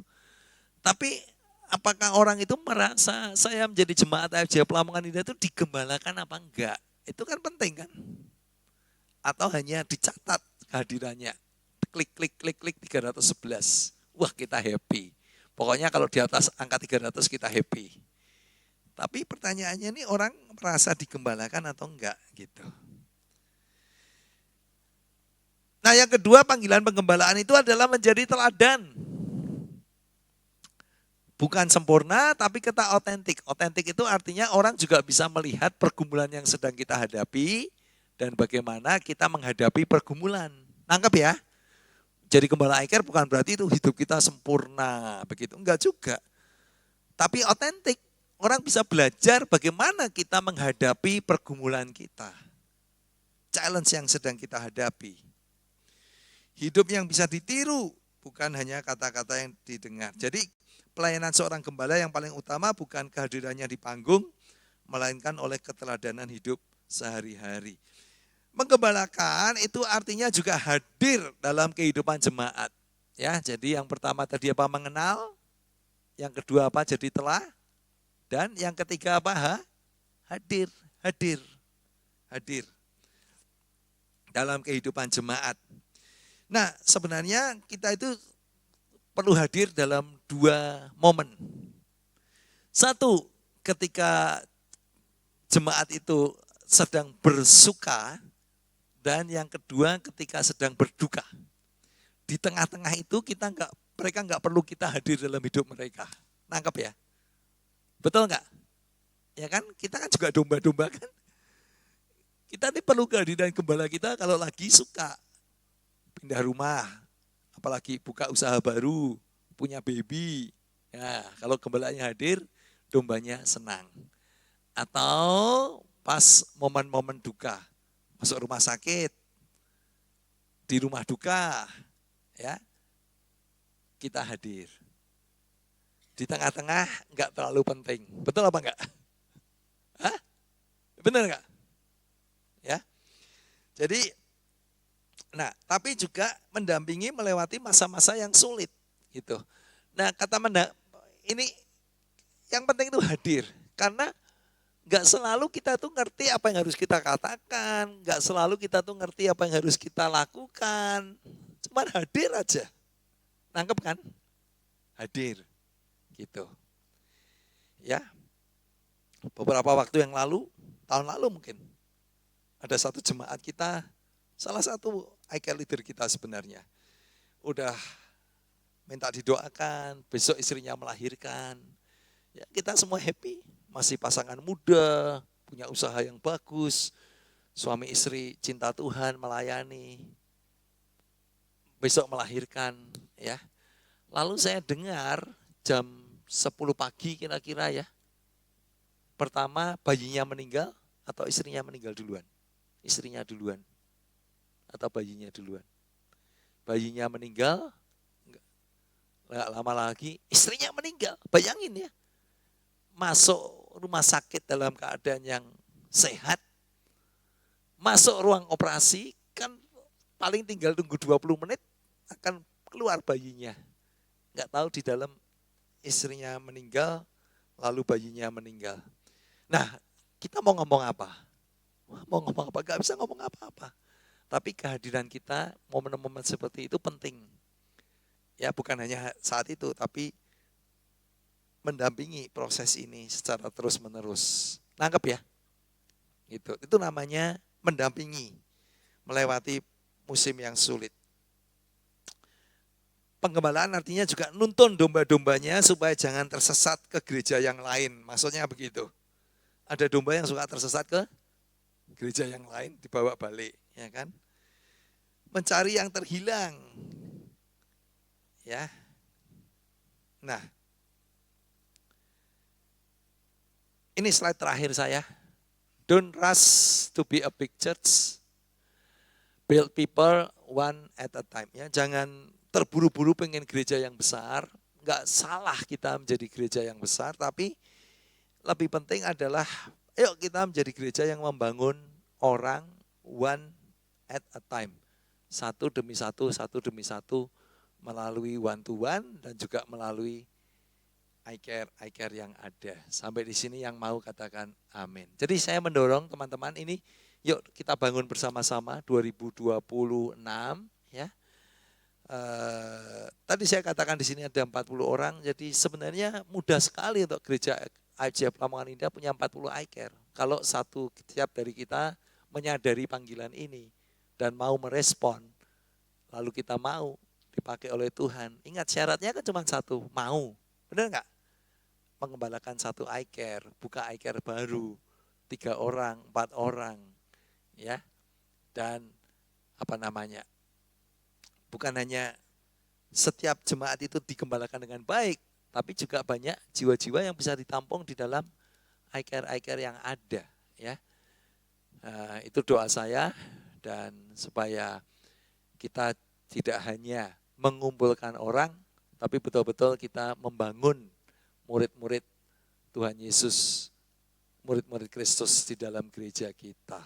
Tapi apakah orang itu merasa saya menjadi jemaat AFJ Pelamongan Indah itu digembalakan apa enggak? Itu kan penting kan? Atau hanya dicatat kehadirannya. Klik, klik, klik, klik 311. Wah kita happy. Pokoknya kalau di atas angka 300 kita happy. Tapi pertanyaannya ini orang merasa digembalakan atau enggak gitu. Nah yang kedua panggilan penggembalaan itu adalah menjadi teladan. Bukan sempurna tapi kita otentik. Otentik itu artinya orang juga bisa melihat pergumulan yang sedang kita hadapi dan bagaimana kita menghadapi pergumulan. Nangkep ya? Jadi gembala iker bukan berarti itu hidup kita sempurna begitu. Enggak juga. Tapi otentik. Orang bisa belajar bagaimana kita menghadapi pergumulan kita. Challenge yang sedang kita hadapi. Hidup yang bisa ditiru, bukan hanya kata-kata yang didengar. Jadi pelayanan seorang gembala yang paling utama bukan kehadirannya di panggung, melainkan oleh keteladanan hidup sehari-hari. Menggembalakan itu artinya juga hadir dalam kehidupan jemaat. Ya, jadi yang pertama tadi apa mengenal, yang kedua apa jadi telah, dan yang ketiga apa hadir dalam kehidupan jemaat. Nah, sebenarnya kita itu perlu hadir dalam dua momen. Satu, ketika jemaat itu sedang bersuka, dan yang kedua ketika sedang berduka. Di tengah-tengah itu mereka nggak perlu kita hadir dalam hidup mereka. Nangkep ya? Betul nggak? Ya kan? Kita kan juga domba-domba kan? Kita ini perlu kehadiran gembala kita kalau lagi suka. Pindah rumah, apalagi buka usaha baru, punya baby. Ya, kalau gembalanya hadir, dombanya senang. Atau pas momen-momen duka, masuk rumah sakit, di rumah duka, ya kita hadir. Di tengah-tengah enggak terlalu penting. Betul apa enggak? Hah? Benar enggak? Ya. Jadi, nah tapi juga mendampingi melewati masa-masa yang sulit. Gitu. Nah ini yang penting itu hadir. Karena enggak selalu kita tuh ngerti apa yang harus kita katakan. Enggak selalu kita tuh ngerti apa yang harus kita lakukan. Cuman hadir aja. Nangkep kan? Hadir. Gitu. Ya. Beberapa waktu yang lalu, tahun lalu mungkin, ada satu jemaat kita, salah satu ICARE leader kita sebenarnya, udah minta didoakan, besok istrinya melahirkan. Ya, kita semua happy, masih pasangan muda, punya usaha yang bagus, suami istri cinta Tuhan, melayani. Besok melahirkan, ya. Lalu saya dengar jam 10 pagi kira-kira ya, pertama bayinya meninggal atau istrinya meninggal duluan? Istrinya duluan atau bayinya duluan? Bayinya meninggal, nggak lama lagi istrinya meninggal. Bayangin ya, masuk rumah sakit dalam keadaan yang sehat, masuk ruang operasi, kan paling tinggal tunggu 20 menit akan keluar bayinya. Nggak tahu di dalam istrinya meninggal, lalu bayinya meninggal. Nah, kita mau ngomong apa? Mau ngomong apa? Gak bisa ngomong apa-apa. Tapi kehadiran kita, momen-momen seperti itu penting. Ya, bukan hanya saat itu, tapi mendampingi proses ini secara terus-menerus. Nangkep ya? Itu namanya mendampingi, melewati musim yang sulit. Penggembalaan artinya juga nuntun domba-dombanya supaya jangan tersesat ke gereja yang lain. Maksudnya begitu. Ada domba yang suka tersesat ke gereja yang lain, dibawa balik, ya kan? Mencari yang terhilang. Ya. Nah. Ini slide terakhir saya. Don't rush to be a big church. Build people one at a time. Ya, jangan terburu-buru pengen gereja yang besar. Enggak salah kita menjadi gereja yang besar, tapi lebih penting adalah yuk kita menjadi gereja yang membangun orang one at a time. Satu demi satu melalui one to one dan juga melalui I care yang ada. Sampai di sini yang mau katakan amin. Jadi saya mendorong teman-teman ini, yuk kita bangun bersama-sama 2026 ya. Tadi saya katakan di sini ada 40 orang, jadi sebenarnya mudah sekali untuk gereja ICF Lamongan Indah punya 40 iCare. Kalau setiap dari kita menyadari panggilan ini dan mau merespon, lalu kita mau dipakai oleh Tuhan. Ingat syaratnya kan cuma satu, mau. Benar enggak? Mengembalakan satu iCare, buka iCare baru, 3 orang, 4 orang, ya. Dan bukan hanya setiap jemaat itu digembalakan dengan baik, tapi juga banyak jiwa-jiwa yang bisa ditampung di dalam iCare yang ada, ya. Itu doa saya, dan supaya kita tidak hanya mengumpulkan orang, tapi betul-betul kita membangun murid-murid Tuhan Yesus, murid-murid Kristus di dalam gereja kita.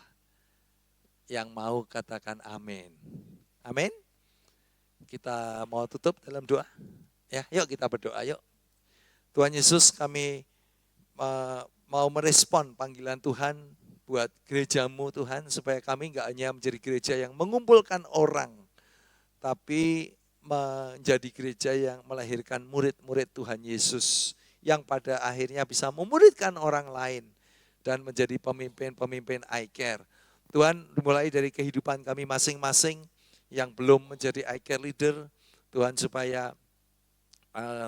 Yang mau katakan amin. Amin. Kita mau tutup dalam doa. Ya, yuk kita berdoa yuk. Tuhan Yesus, kami mau merespon panggilan Tuhan buat gerejamu Tuhan, supaya kami enggak hanya menjadi gereja yang mengumpulkan orang, tapi menjadi gereja yang melahirkan murid-murid Tuhan Yesus, yang pada akhirnya bisa memuridkan orang lain dan menjadi pemimpin-pemimpin iCare. Tuhan, mulai dari kehidupan kami masing-masing yang belum menjadi iCare leader, Tuhan, supaya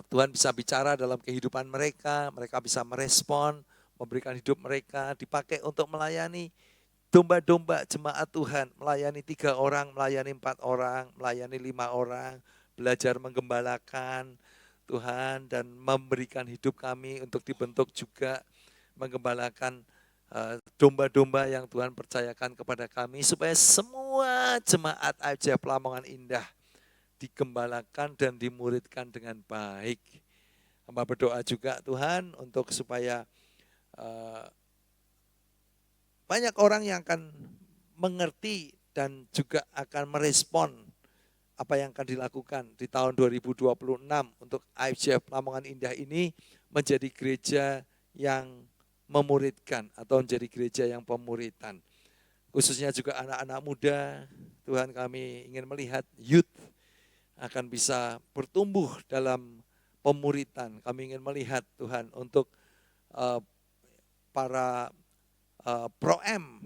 Tuhan bisa bicara dalam kehidupan mereka, mereka bisa merespon, memberikan hidup mereka, dipakai untuk melayani domba-domba jemaat Tuhan, melayani 3 orang, melayani 4 orang, melayani 5 orang, belajar menggembalakan Tuhan, dan memberikan hidup kami untuk dibentuk juga menggembalakan domba-domba yang Tuhan percayakan kepada kami, supaya semua jemaat ICF Lamongan Indah digembalakan dan dimuridkan dengan baik. Hamba berdoa juga Tuhan untuk supaya banyak orang yang akan mengerti dan juga akan merespon apa yang akan dilakukan di tahun 2026 untuk ICF Lamongan Indah ini menjadi gereja yang memuridkan atau menjadi gereja yang pemuritan. Khususnya juga anak-anak muda, Tuhan, kami ingin melihat youth akan bisa bertumbuh dalam pemuritan. Kami ingin melihat Tuhan untuk para pro-M,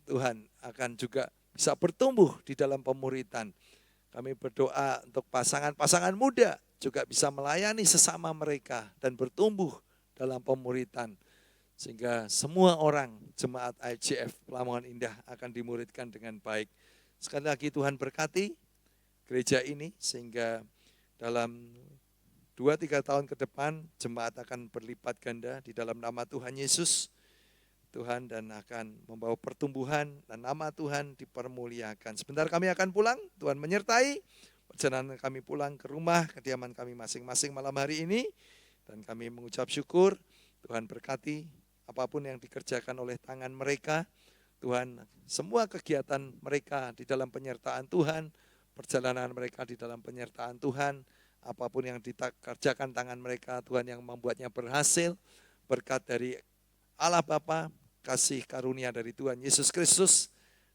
Tuhan, akan juga bisa bertumbuh di dalam pemuritan. Kami berdoa untuk pasangan-pasangan muda juga bisa melayani sesama mereka dan bertumbuh dalam pemuritan. Sehingga semua orang jemaat ICF Lamongan Indah akan dimuridkan dengan baik. Sekali lagi Tuhan berkati gereja ini, sehingga dalam 2-3 tahun ke depan jemaat akan berlipat ganda di dalam nama Tuhan Yesus. Tuhan dan akan membawa pertumbuhan dan nama Tuhan dipermuliakan. Sebentar kami akan pulang, Tuhan menyertai perjalanan kami pulang ke rumah, kediaman kami masing-masing malam hari ini. Dan kami mengucap syukur, Tuhan berkati apapun yang dikerjakan oleh tangan mereka. Tuhan, semua kegiatan mereka di dalam penyertaan Tuhan, perjalanan mereka di dalam penyertaan Tuhan, apapun yang dikerjakan tangan mereka, Tuhan yang membuatnya berhasil, berkat dari Allah Bapa, kasih karunia dari Tuhan Yesus Kristus,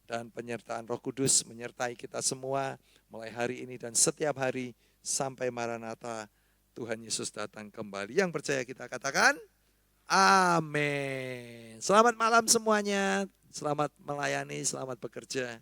dan penyertaan Roh Kudus menyertai kita semua mulai hari ini dan setiap hari sampai Maranatha Tuhan Yesus datang kembali. Yang percaya kita katakan, amin. Selamat malam semuanya, selamat melayani, selamat bekerja.